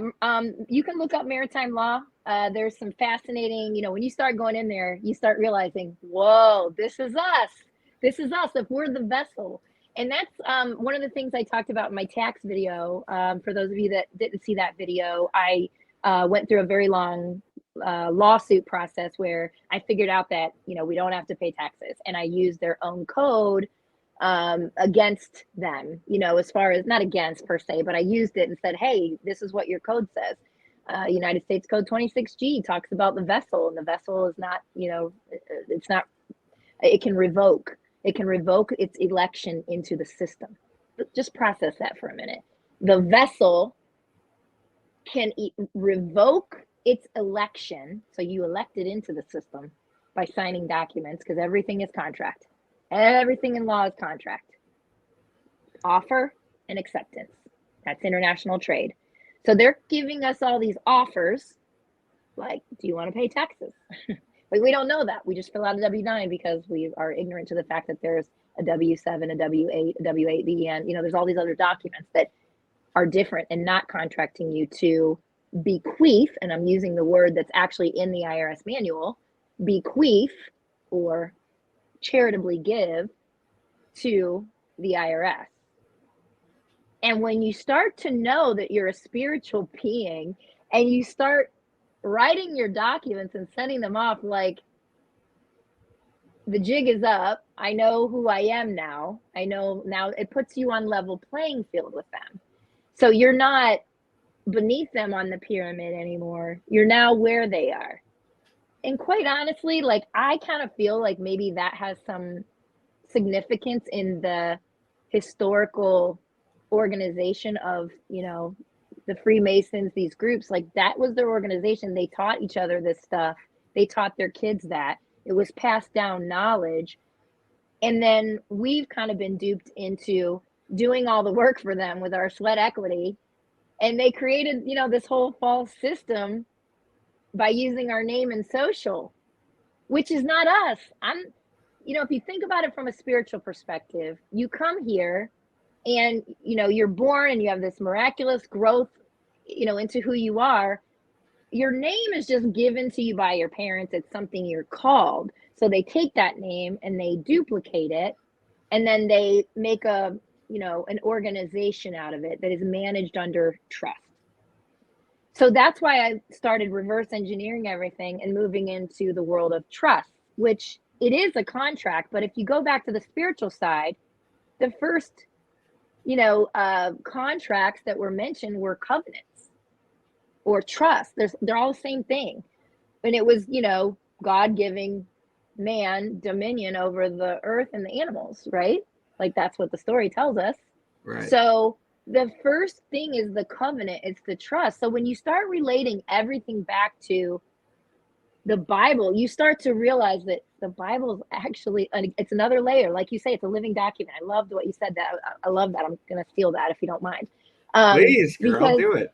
you can look up maritime law. There's some fascinating, you know, when you start going in there, you start realizing, whoa, this is us. This is us if we're the vessel. And that's one of the things I talked about in my tax video. For those of you that didn't see that video, I went through a very long lawsuit process where I figured out that, you know, we don't have to pay taxes. And I used their own code against them, you know, as far as, not against per se, but I used it and said, hey, this is what your code says. United States Code 26G talks about the vessel, and the vessel is not, you know, it's not, it can revoke its election into the system. Just process that for a minute. The vessel can revoke its election. So you elect it into the system by signing documents, because everything is contract. Everything in law is contract. Offer and acceptance. That's international trade. So they're giving us all these offers, like, do you want to pay taxes? But we don't know that. We just fill out a W-9 because we are ignorant to the fact that there's a W-7, a W-8, a W-8B, and, you know, there's all these other documents that are different and not contracting you to bequeath, and I'm using the word that's actually in the IRS manual, bequeath or charitably give to the IRS. And when you start to know that you're a spiritual being and you start writing your documents and sending them off, like, the jig is up. I know who I am now. I know now, it puts you on level playing field with them. So you're not beneath them on the pyramid anymore. You're now where they are. And quite honestly, like, I kind of feel like maybe that has some significance in the historical organization of, you know, the Freemasons, these groups. Like, that was their organization. They taught each other this stuff. They taught their kids that. It was passed down knowledge. And then we've kind of been duped into doing all the work for them with our sweat equity And they created, this whole false system by using our name in social, which is not us. If you think about it from a spiritual perspective, you come here and, you're born and you have this miraculous growth, into who you are. Your name is just given to you by your parents. It's something you're called. So they take that name and they duplicate it, and then they make an organization out of it that is managed under trust. So that's why I started reverse engineering everything and moving into the world of trust, which it is a contract. But if you go back to the spiritual side, the first, contracts that were mentioned were covenants or trust. They're all the same thing. And it was, God giving man dominion over the earth and the animals, right? Like that's what the story tells us. Right. So the first thing is the covenant, it's the trust. So when you start relating everything back to the Bible, you start to realize that the Bible is actually, it's another layer. Like you say, it's a living document. I loved what you said. That I love that. I'm going to steal that if you don't mind. Please, girl, because do it.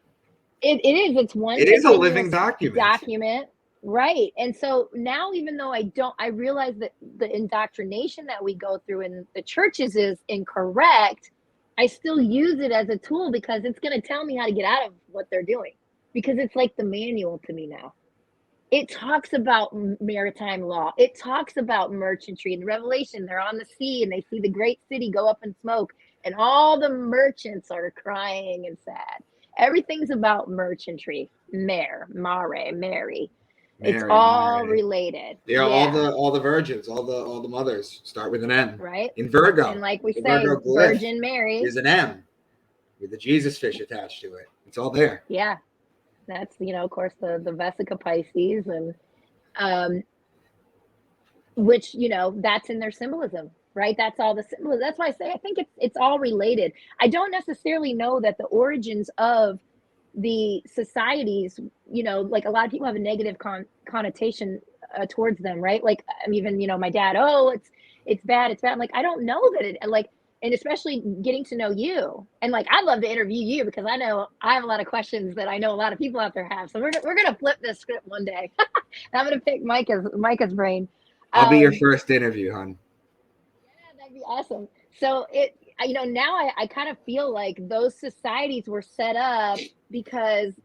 It is. It's one. It is a living document. Right. And so now, even though I realize that the indoctrination that we go through in the churches is incorrect, I still use it as a tool because it's going to tell me how to get out of what they're doing, because it's like the manual to me now. It talks about maritime law. It talks about merchantry. In Revelation, they're on the sea and they see the great city go up in smoke, and all the merchants are crying and sad. Everything's about merchantry. Mary. It's all related. Yeah, all the virgins, all the mothers start with an M. Right. In Virgo. And like we say, Virgin Mary is an M with a Jesus fish attached to it. It's all there. Yeah. That's, of course, the Vesica Pisces, and which, that's in their symbolism, right? That's all the symbolism. That's why I say I think it's all related. I don't necessarily know that the origins of the societies, like a lot of people have a negative connotation towards them, right? Like even, my dad, it's bad. I'm like, I don't know that it, like, and especially getting to know you, and like I'd love to interview you because I know I have a lot of questions that I know a lot of people out there have. So we're gonna flip this script one day. I'm gonna pick Micah's brain. I'll be your first interview, hon. Yeah, that'd be awesome. So now I kind of feel like those societies were set up because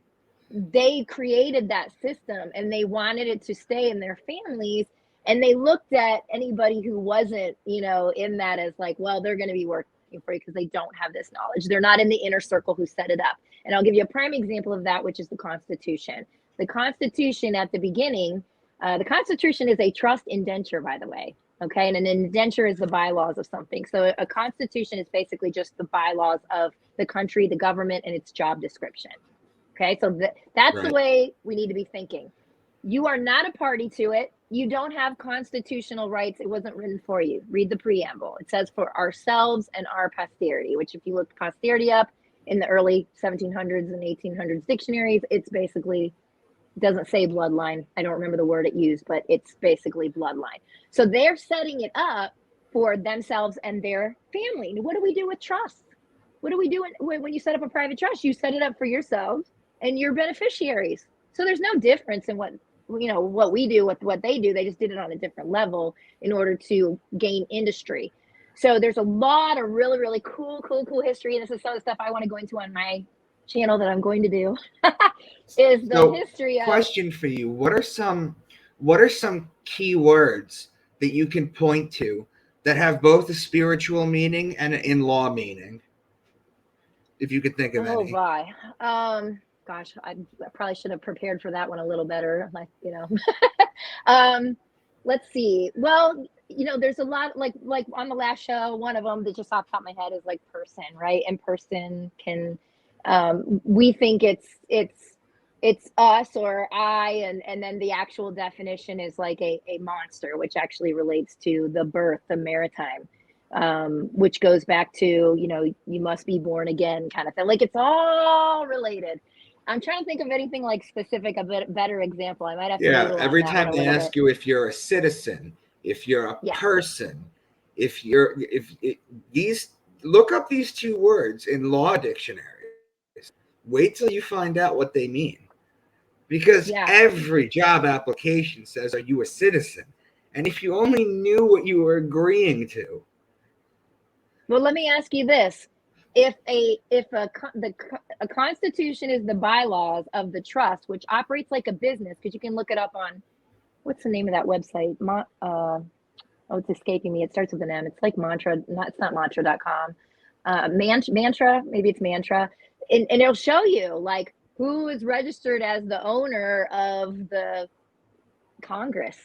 they created that system and they wanted it to stay in their families. And they looked at anybody who wasn't, in that as like, well, they're going to be working for you because they don't have this knowledge. They're not in the inner circle who set it up. And I'll give you a prime example of that, which is the Constitution. The Constitution at the beginning, the Constitution is a trust indenture, by the way. Okay. And an indenture is the bylaws of something. So a Constitution is basically just the bylaws of the country, the government, and its job description. Okay. So that's right. The way we need to be thinking. You are not a party to it. You don't have constitutional rights. It wasn't written for you. Read the preamble. It says for ourselves and our posterity, which if you look posterity up in the early 1700s and 1800s dictionaries, it's basically, doesn't say bloodline. I don't remember the word it used, but it's basically bloodline. So they're setting it up for themselves and their family. What do we do with trust? What do we do when you set up a private trust? You set it up for yourselves and your beneficiaries. So there's no difference in what we do with what they do. They just did it on a different level in order to gain industry. So there's a lot of really, really cool history. And this is some of the stuff I want to go into on my channel that I'm going to do. Is the history of. Question for you. What are some key words that you can point to that have both a spiritual meaning and an in-law meaning? If you could think of any. Oh, my. Gosh, I probably should have prepared for that one a little better. Like, let's see. Well, there's a lot like on the last show, one of them that just off the top of my head is like person, right? And person can, we think it's us or I, and then the actual definition is like a monster, which actually relates to the birth, the maritime, which goes back to, you must be born again kind of thing. Like it's all related. I'm trying to think of anything like specific, a better example. I might have to. Yeah, every time they ask you if you're a citizen, if you're a person, look up these two words in law dictionaries. wait till you find out what they mean. Because Yeah. every job application says, are you a citizen? And if you only knew what you were agreeing to. Well, let me ask you this. If a constitution is the bylaws of the trust, which operates like a business, because you can look it up on, what's the name of that website? Oh, it's escaping me. It starts with an M. It's like Mantra. It's not mantra.com. Mantra, maybe it's Mantra. And it'll show you like who is registered as the owner of the Congress.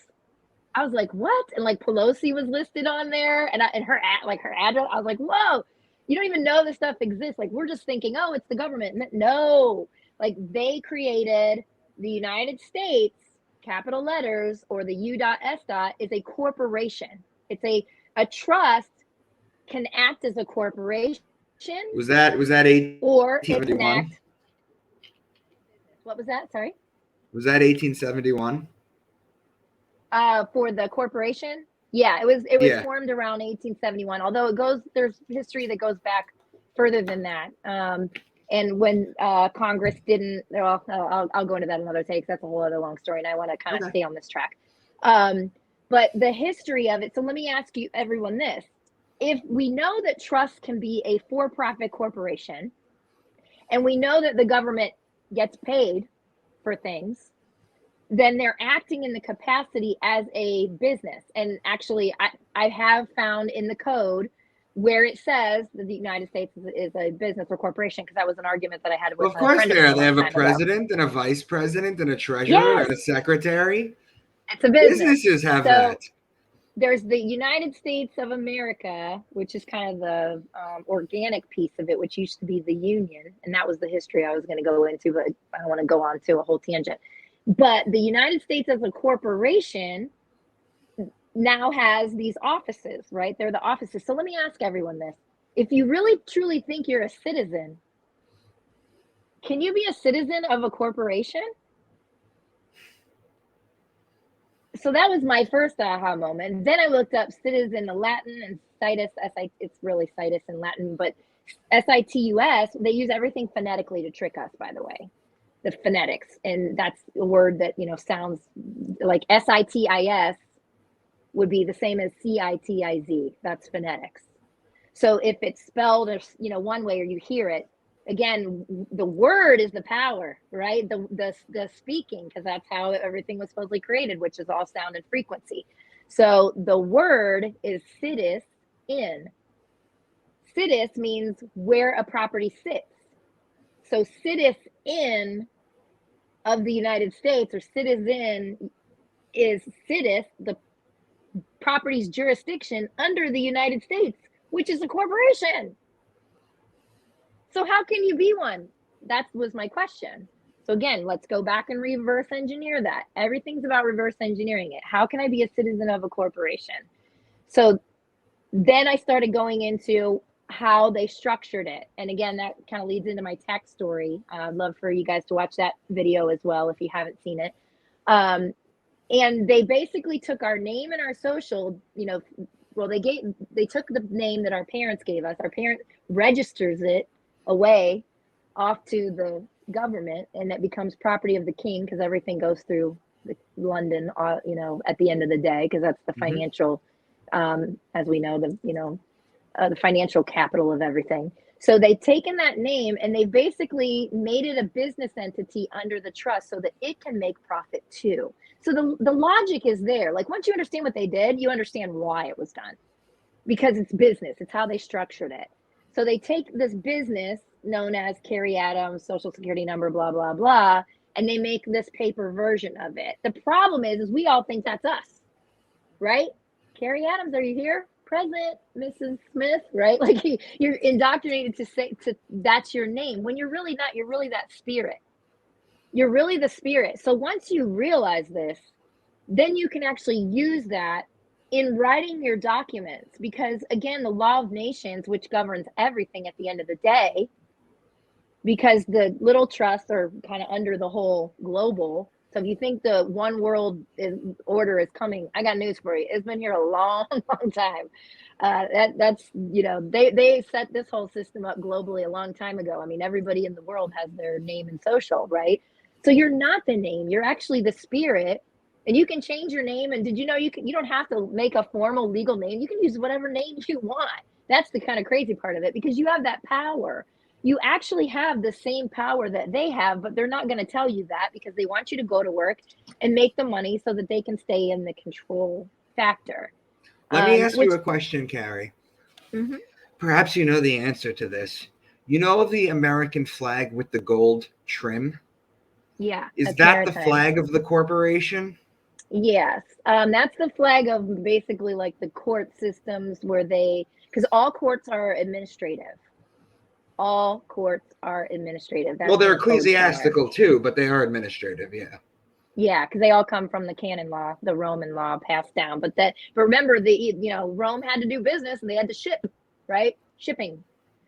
I was like, what? And like Pelosi was listed on there, and her address. I was like, whoa, you don't even know this stuff exists. Like we're just thinking, oh, it's the government. No, like they created the United States, capital letters, or the U.S. is a corporation. It's a trust can act as a corporation. Was that 1871? Or it can act. What was that? Sorry. Was that 1871? For the corporation, yeah, it was formed around 1871. Although there's history that goes back further than that. And when Congress didn't, well, I'll go into that another day because that's a whole other long story, and I want to kind of stay on this track. But the history of it. So let me ask you, everyone, this: if we know that trust can be a for-profit corporation, and we know that the government gets paid for things, then they're acting in the capacity as a business. And actually, I have found in the code where it says that the United States is a business or corporation, because that was an argument that I had with of course they have a president and a vice president and a treasurer and a secretary. It's a business. Businesses have that. There's the United States of America, which is kind of the organic piece of it, which used to be the Union. And that was the history I was going to go into, but I don't want to go on to a whole tangent. But the United States as a corporation now has these offices, right? They're the offices. So let me ask everyone this. If you really truly think you're a citizen, can you be a citizen of a corporation? So that was my first aha moment. Then I looked up citizen in Latin and citus, it's really citus in Latin, but citus, they use everything phonetically to trick us, by the way. The phonetics, and that's a word that sounds like sitis would be the same as citiz. That's phonetics. So if it's spelled one way or you hear it, again, the word is the power, right? The speaking, because that's how everything was supposedly created, which is all sound and frequency. So the word is situs in. Situs means where a property sits. So situs in of the United States, or citizen, is situs, the property's jurisdiction under the United States, which is a corporation. So how can you be one? That was my question. So again, let's go back and reverse engineer that. Everything's about reverse engineering it. How can I be a citizen of a corporation? So then I started going into how they structured it. And again, that kind of leads into my tax story. I'd love for you guys to watch that video as well if you haven't seen it. And they basically took our name and our social, well, they took the name that our parents gave us. Our parent registers it away off to the government, and it becomes property of the king, because everything goes through London, at the end of the day, because that's the financial, as we know, the financial capital of everything. So they've taken that name and they basically made it a business entity under the trust so that it can make profit too. So the logic is there. Like once you understand what they did, you understand why it was done, because it's business. It's how they structured it. So they take this business known as Kary Adams, social security number, blah, blah, blah, and they make this paper version of it. The problem is we all think that's us, right? Kary Adams, are you here? Present, Mrs. Smith, right? Like you're indoctrinated to say that's your name when you're really not. You're really that spirit. You're really the spirit. So once you realize this, then you can actually use that in writing your documents, because again, the law of nations, which governs everything at the end of the day, because the little trusts are kind of under the whole global, So if you think the one world order is coming, I got news for you. It's been here a long, long time. That's, you know, they set this whole system up globally a long time ago. I mean, everybody in the world has their name and social, right? So you're not the name, you're actually the spirit, and you can change your name. And did you know you don't have to make a formal legal name? You can use whatever name you want. That's the kind of crazy part of it, because you have that power. You actually have the same power that they have, but they're not going to tell you that because they want you to go to work and make the money so that they can stay in the control factor. Let me ask you a question, Kary. Mm-hmm. Perhaps you know the answer to this. You know the American flag with the gold trim? Yeah. Is that the flag of the corporation? Yes. That's the flag of basically like the court systems where because all courts are administrative. All courts are administrative. Well, they're ecclesiastical too, but they are administrative, yeah. Yeah, because they all come from the canon law, the Roman law passed down. But remember, Rome had to do business and they had to ship, right? Shipping.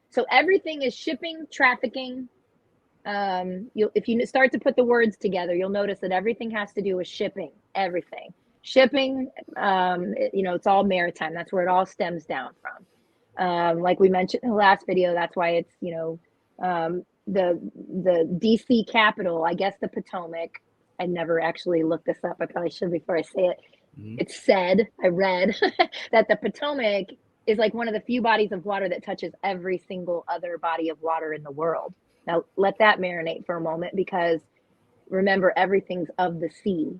So everything is shipping, trafficking. If you start to put the words together, you'll notice that everything has to do with shipping. Everything, shipping. It's all maritime. That's where it all stems down from. Like we mentioned in the last video, that's why it's the DC capital. I guess the Potomac. I never actually looked this up. I probably should before I say it. Mm-hmm. I read that the Potomac is like one of the few bodies of water that touches every single other body of water in the world. Now, let that marinate for a moment, because remember, everything's of the sea,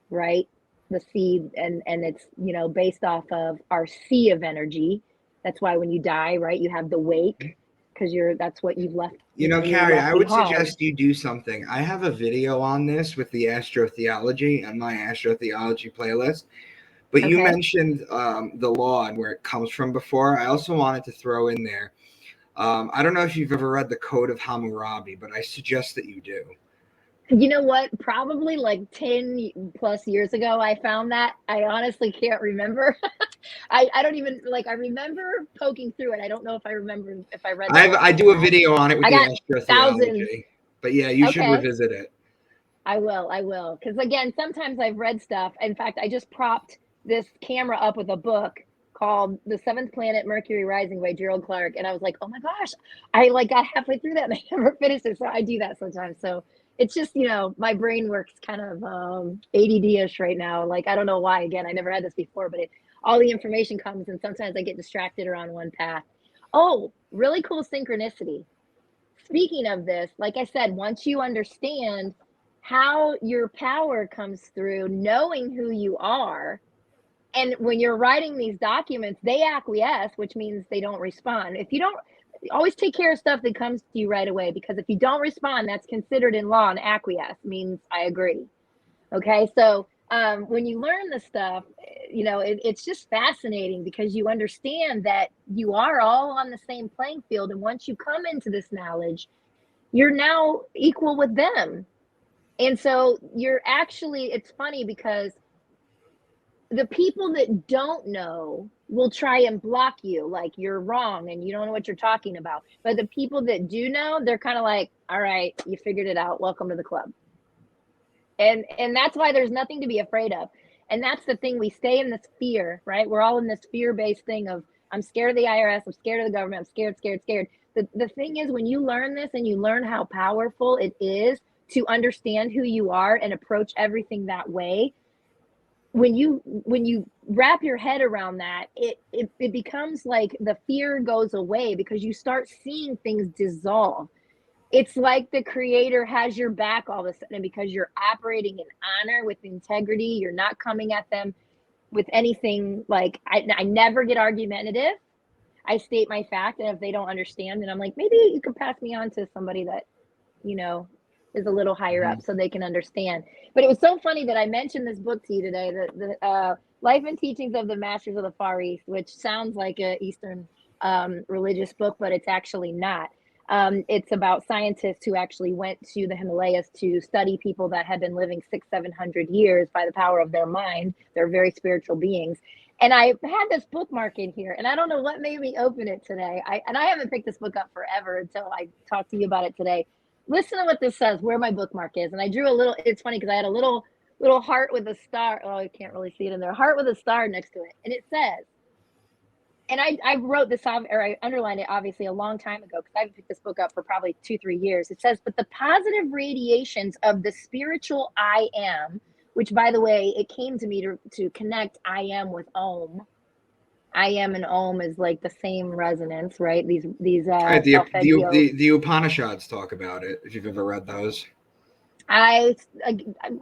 right? The sea, and it's, based off of our sea of energy. That's why when you die, right, you have the wake, because that's what you've left. Kary, I would suggest you do something. I have a video on this with the astrotheology and my astrotheology playlist. But you mentioned the law and where it comes from before. I also wanted to throw in there. I don't know if you've ever read the Code of Hammurabi, but I suggest that you do. You know what? Probably like 10 plus years ago, I found that. I honestly can't remember. I don't even I remember poking through it. I don't know if I remember if I read that. I do a video on it with the astrotheology. Thousands. But yeah, you should revisit it. I will. Because again, sometimes I've read stuff. In fact, I just propped this camera up with a book called The Seventh Planet, Mercury Rising by Gerald Clark. And I was like, oh my gosh, I got halfway through that and I never finished it. So I do that sometimes. So it's just, my brain works kind of ADD-ish right now. I don't know why. Again, I never had this before, but all the information comes and sometimes I get distracted around one path. Oh, really cool synchronicity. Speaking of this, like I said, once you understand how your power comes through, knowing who you are, and when you're writing these documents, they acquiesce, which means they don't respond. If you don't, always take care of stuff that comes to you right away, because if you don't respond, that's considered in law, and acquiesce means I agree. Okay, so when you learn this stuff, it's just fascinating, because you understand that you are all on the same playing field, and once you come into this knowledge, you're now equal with them. And so it's funny, because the people that don't know will try and block you, like you're wrong and you don't know what you're talking about. But the people that do know, they're kind of like, all right, you figured it out. Welcome to the club. And that's why there's nothing to be afraid of. And that's the thing. We stay in this fear, right? We're all in this fear-based thing of, I'm scared of the IRS. I'm scared of the government. I'm scared. The thing is, when you learn this and you learn how powerful it is to understand who you are and approach everything that way, when you wrap your head around that, it becomes like the fear goes away, because you start seeing things dissolve. It's like the creator has your back all of a sudden, because you're operating in honor, with integrity. You're not coming at them with anything. I never get argumentative. I state my fact, and if they don't understand, then I'm like, maybe you could pass me on to somebody that, is a little higher up, so they can understand. But it was so funny that I mentioned this book to you today, the Life and Teachings of the Masters of the Far East, which sounds like an Eastern religious book, but it's actually not. It's about scientists who actually went to the Himalayas to study people that had been living 600-700 years by the power of their mind. They're very spiritual beings. And I had this bookmark in here, and I don't know what made me open it today. I haven't picked this book up forever until I talked to you about it today. listen to what this says, where my bookmark is. And I drew a little, it's funny because I had a little heart with a star. Oh, I can't really see it in there. Heart with a star next to it. And it says, and I wrote this off, or I underlined it obviously a long time ago because I haven't picked this book up for probably 2-3 years. It says, but the positive radiations of the spiritual I am, which by the way, it came to me to connect I am with Om. I am and Om is like the same resonance, right? These Right, solfeggio. the Upanishads talk about it, if you've ever read those. I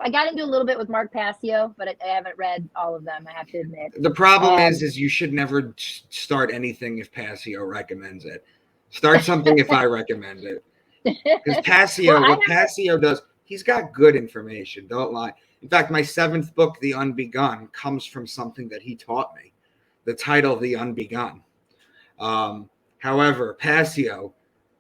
got into a little bit with Mark Passio, but I haven't read all of them, I have to admit. The problem is you should never start anything if Passio recommends it. Start something if I recommend it. Because Passio, Well, what Passio does, he's got good information. Don't lie. In fact, my 7th book, The Unbegun, comes from something that he taught me. The title, The Unbegun. However, Passio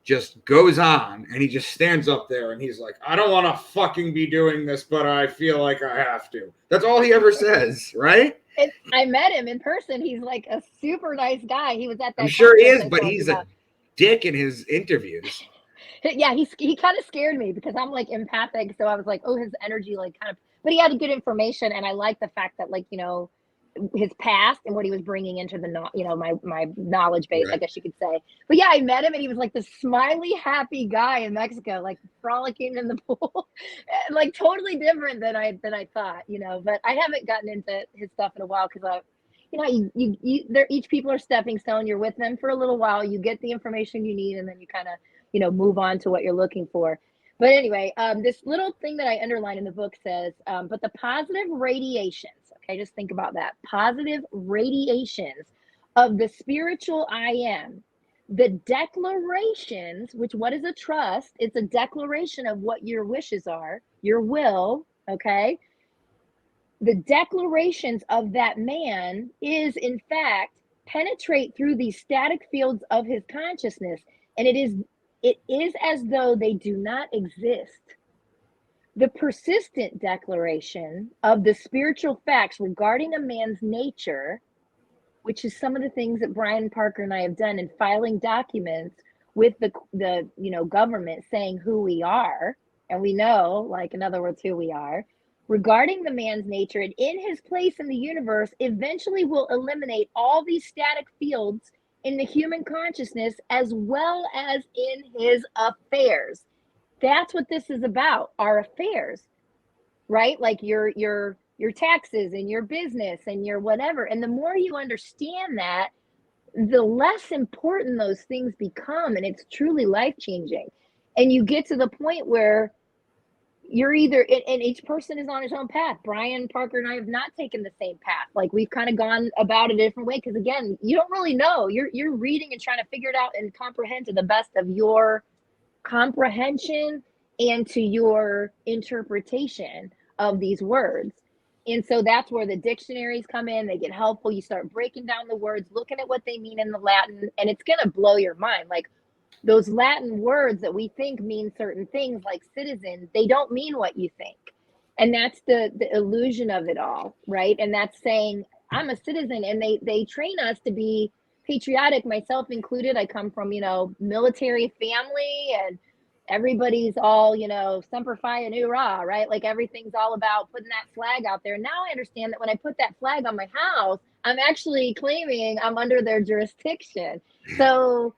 just goes on and he just stands up there and he's like, I don't want to fucking be doing this, but I feel like I have to. That's all he ever says, right? I met him in person. He's like a super nice guy. He was at that. I'm sure he is, but he's a dick in his interviews. Yeah, he kind of scared me because I'm like empathic. So I was like, oh, his energy like kind of, but he had good information. And I like the fact that like, you know, his past and what he was bringing into the, you know, my knowledge base, right. I guess you could say. But yeah, I met him and he was like this smiley, happy guy in Mexico, like frolicking in the pool, like totally different than I thought, you know. But I haven't gotten into his stuff in a while because you know, they're each people are stepping stone. You're with them for a little while, you get the information you need, and then you kind of, you know, move on to what you're looking for. But anyway, this little thing that I underlined in the book says, but the positive radiations, okay, just think about that. Positive radiations of the spiritual I am, the declarations, which what is a trust? It's a declaration of what your wishes are, your will, okay? The declarations of that man is, in fact, penetrate through these static fields of his consciousness, and it is as though they do not exist. The persistent declaration of the spiritual facts regarding a man's nature, which is some of the things that Brian Parker and I have done in filing documents with the you know, government saying who we are, and we know, like, in other words, who we are, regarding the man's nature and in his place in the universe, eventually will eliminate all these static fields in the human consciousness as well as in his affairs. That's what this is about, our affairs, right? Like your taxes and your business and your whatever. And the more you understand that, the less important those things become, and it's truly life-changing. And you get to the point where you're either, and each person is on his own path. Brian Parker and I have not taken the same path. Like, we've kind of gone about it a different way because, again, you don't really know. You're reading and trying to figure it out and comprehend to the best of your comprehension and to your interpretation of these words. And so that's where the dictionaries come in. They get helpful. You start breaking down the words, looking at what they mean in the Latin, and it's going to blow your mind. Like, those Latin words that we think mean certain things, like citizen, they don't mean what you think. And that's the illusion of it all, right? And that's saying, I'm a citizen, and they train us to be patriotic, myself included. I come from, you know, military family, and everybody's all, you know, semper fi and hoorah, right? Like, everything's all about putting that flag out there. Now I understand that when I put that flag on my house, I'm actually claiming I'm under their jurisdiction. So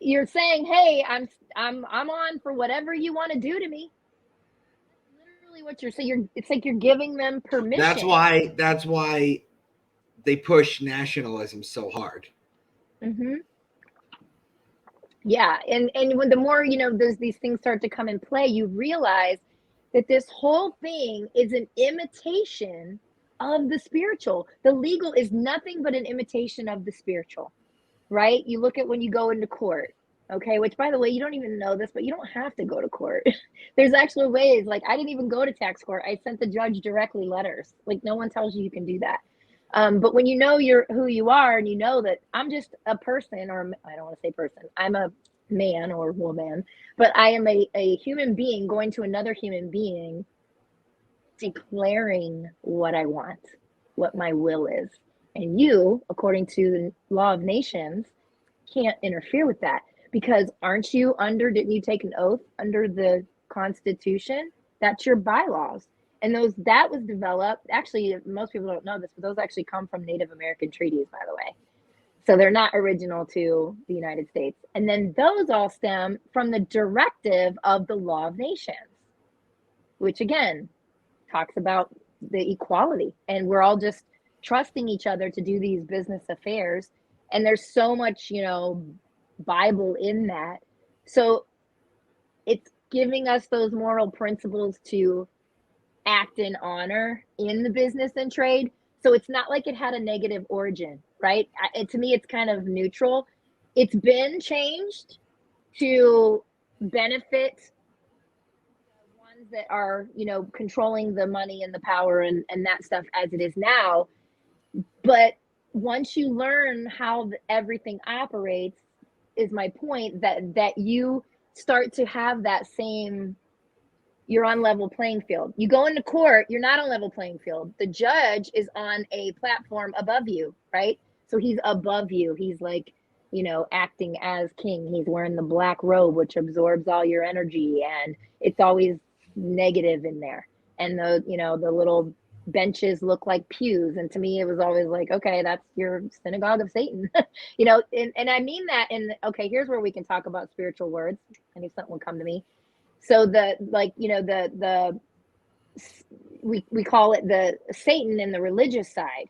you're saying, hey, I'm on for whatever you want to do to me. That's literally what you're saying. It's like you're giving them permission. That's why they push nationalism so hard. Mm-hmm. Yeah, and when the more, you know, these things start to come in play, you realize that this whole thing is an imitation of the spiritual. The legal is nothing but an imitation of the spiritual, right? You look at when you go into court, okay, which, by the way, you don't even know this, but you don't have to go to court. There's actually ways. Like, I didn't even go to tax court. I sent the judge directly letters. Like, no one tells you can do that. But when you know who you are, and you know that I'm just a person, or I don't want to say person, I'm a man or woman, but I am a human being going to another human being, declaring what I want, what my will is. And you, according to the law of nations, can't interfere with that. because didn't you take an oath under the Constitution? That's your bylaws. And that was developed, actually, most people don't know this, but those actually come from Native American treaties, by the way. So they're not original to the United States. And then those all stem from the directive of the Law of Nations, which again talks about the equality. And we're all just trusting each other to do these business affairs. And there's so much, Bible in that. So it's giving us those moral principles to act in honor in the business and trade. So it's not like it had a negative origin, right? To me, it's kind of neutral. It's been changed to benefit the ones that are, controlling the money and the power and that stuff as it is now. But once you learn how everything operates, is my point, that you start to have that same, you're on level playing field. You go into court, you're not on level playing field. The judge is on a platform above you, right? So he's above you. He's like, acting as king. He's wearing the black robe, which absorbs all your energy, and it's always negative in there. And the little benches look like pews. And to me, it was always like, okay, that's your synagogue of Satan. And I mean that. And okay, here's where we can talk about spiritual words. I knew something would come to me. So we call it the Satan in the religious side,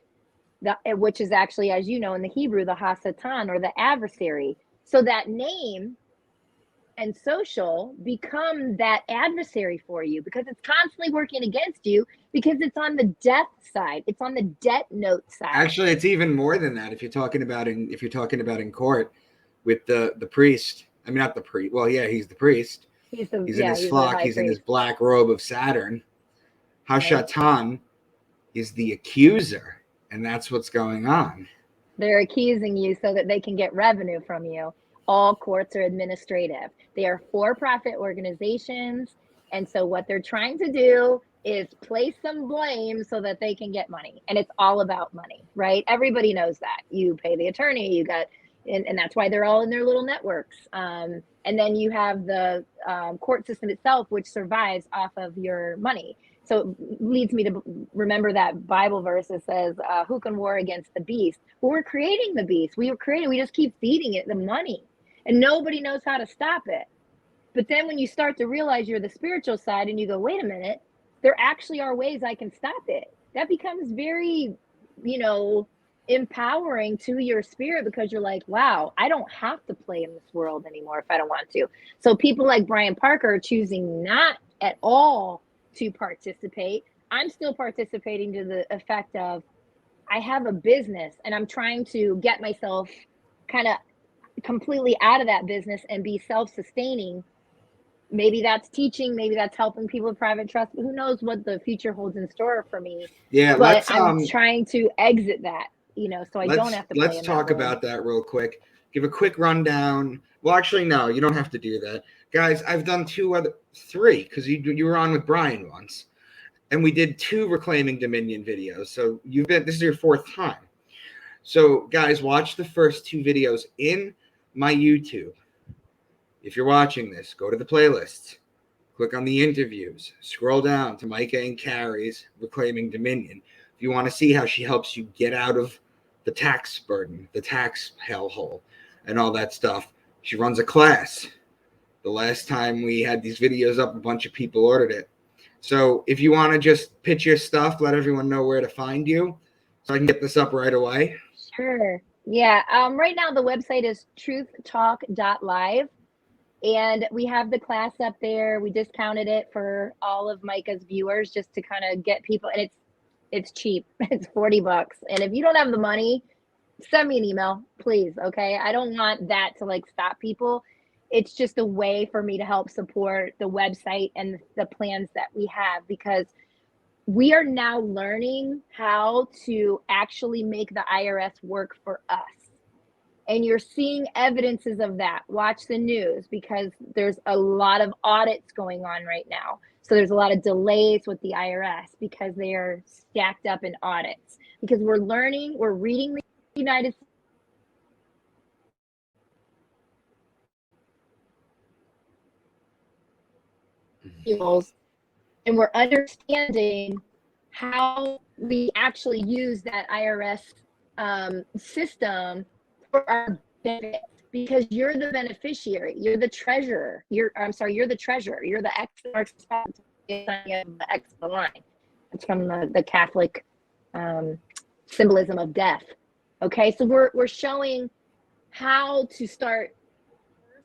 which is actually, as you know, in the Hebrew, the Hasatan, or the adversary. So that name and social become that adversary for you, because it's constantly working against you, because it's on the death side. It's on the debt note side. Actually, it's even more than that. If you're talking about in court with the priest, I mean, not the priest. Well, yeah, he's the priest. He's in his flock. He's in his black robe of Saturn. Hashatan is the accuser, and that's what's going on. They're accusing you so that they can get revenue from you. All courts are administrative. They are for-profit organizations, and so what they're trying to do is place some blame so that they can get money. And it's all about money, right? Everybody knows that. You pay the attorney, and that's why they're all in their little networks. And then you have the court system itself, which survives off of your money. So it leads me to remember that Bible verse that says, who can war against the beast? Well, we're creating the beast. We just keep feeding it the money, and nobody knows how to stop it. But then when you start to realize you're the spiritual side and you go, wait a minute, there actually are ways I can stop it. That becomes very, empowering to your spirit, because you're like, wow, I don't have to play in this world anymore if I don't want to. So people like Brian Parker are choosing not at all to participate. I'm still participating to the effect of, I have a business and I'm trying to get myself kind of completely out of that business and be self-sustaining. Maybe that's teaching, maybe that's helping people with private trust. Who knows what the future holds in store for me? Yeah, but I'm trying to exit that, so I don't have to play. Let's talk about that real quick. Give a quick rundown. Well, actually, no, you don't have to do that, guys. I've done three, because you were on with Brian once, and we did 2 Reclaiming Dominion videos. So this is your 4th time. So, guys, watch the first 2 videos in my YouTube. If you're watching this, go to the playlists, click on the interviews, scroll down to Micah and Kary's Reclaiming Dominion. If you want to see how she helps you get out of the tax burden, the tax hellhole, and all that stuff. She runs a class. The last time we had these videos up, a bunch of people ordered it. So if you want to just pitch your stuff, let everyone know where to find you, so I can get this up right away. Sure. Yeah. Right now the website is truthtalk.live, and we have the class up there. We discounted it for all of Micah's viewers just to kind of get people, and it's cheap. It's $40. And if you don't have the money, send me an email, please. Okay. I don't want that to stop people. It's just a way for me to help support the website and the plans that we have, because we are now learning how to actually make the IRS work for us. And you're seeing evidences of that. Watch the news, because there's a lot of audits going on right now. So there's a lot of delays with the IRS because they are stacked up in audits. Because we're reading the United States manuals, and we're understanding how we actually use that IRS system for our benefit, because you're the beneficiary, you're the treasurer, you're the treasurer, you're the X the line. It's from the Catholic symbolism of death. Okay, so we're showing how to start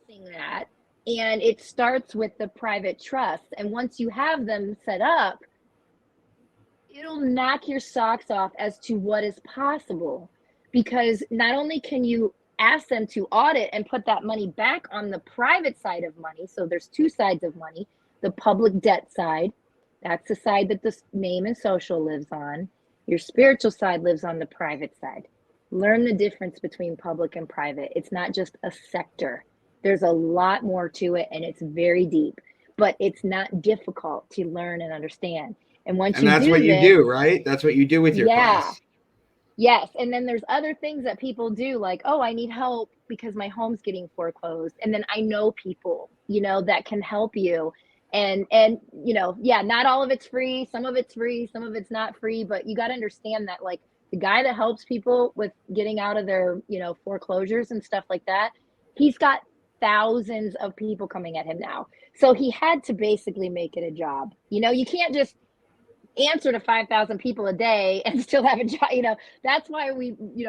reversing that, and it starts with the private trust. And once you have them set up, it'll knock your socks off as to what is possible, because not only can you ask them to audit and put that money back on the private side of money. So there's two sides of money: the public debt side, that's the side that the name and social lives on. Your spiritual side lives on the private side. Learn the difference between public and private. It's not just a sector. There's a lot more to it, and it's very deep, but it's not difficult to learn and understand. And once you do, that's what you do, right? That's what you do with your class. Yes. And then there's other things that people do, like, oh, I need help because my home's getting foreclosed. And then I know people, that can help you. And not all of it's free. Some of it's free, some of it's not free, but you got to understand that, like, the guy that helps people with getting out of their, foreclosures and stuff like that, he's got thousands of people coming at him now. So he had to basically make it a job. You can't just answer to 5,000 people a day and still have a job. That's why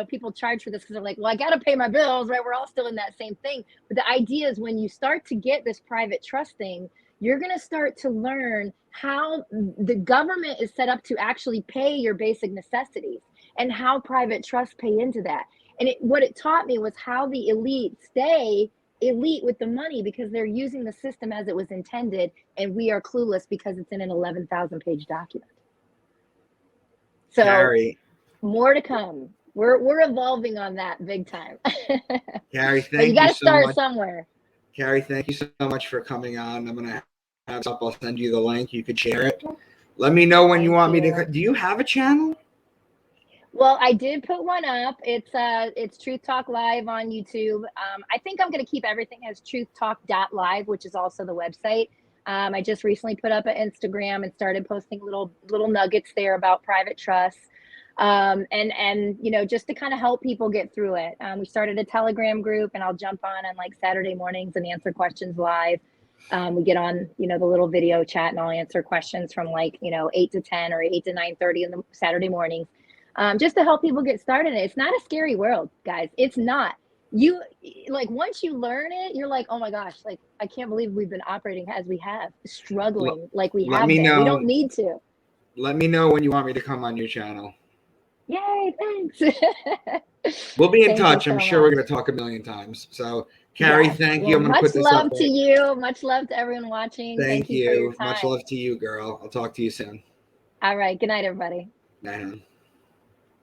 people charge for this, because they're like, well, I got to pay my bills, right? We're all still in that same thing. But the idea is, when you start to get this private trust thing, you're going to start to learn how the government is set up to actually pay your basic necessities, and how private trusts pay into that. And what it taught me was how the elite stay elite with the money, because they're using the system as it was intended, and we are clueless because it's in an 11,000 page document. So Kary, more to come. We're evolving on that big time. Kary, thank but you got to so start much. somewhere. Kary, thank you so much for coming on. I'm gonna have it up. I'll send you the link. You could share it. Let me know when you want me to. Do you have a channel? Well, I did put one up. It's Truth Talk Live on YouTube. I think I'm going to keep everything as truthtalk.live, which is also the website. I just recently put up an Instagram and started posting little nuggets there about private trusts. And just to kind of help people get through it. We started a Telegram group, and I'll jump on like Saturday mornings and answer questions live. We get on, the little video chat, and I'll answer questions from 8 to 10 or 8 to 9:30 in the Saturday mornings. Just to help people get started. It's not a scary world, guys. It's not. Once you learn it, you're like, oh my gosh, like, I can't believe we've been operating as we have, struggling like we have been. We don't need to. Let me know when you want me to come on your channel. Yay, thanks. We'll be in touch. I'm sure we're going to talk a million times. So, Kary, thank you. I'm going to put this up. Much love to you. Much love to everyone watching. Thank you. Much love to you, girl. I'll talk to you soon. All right. Good night, everybody. Night.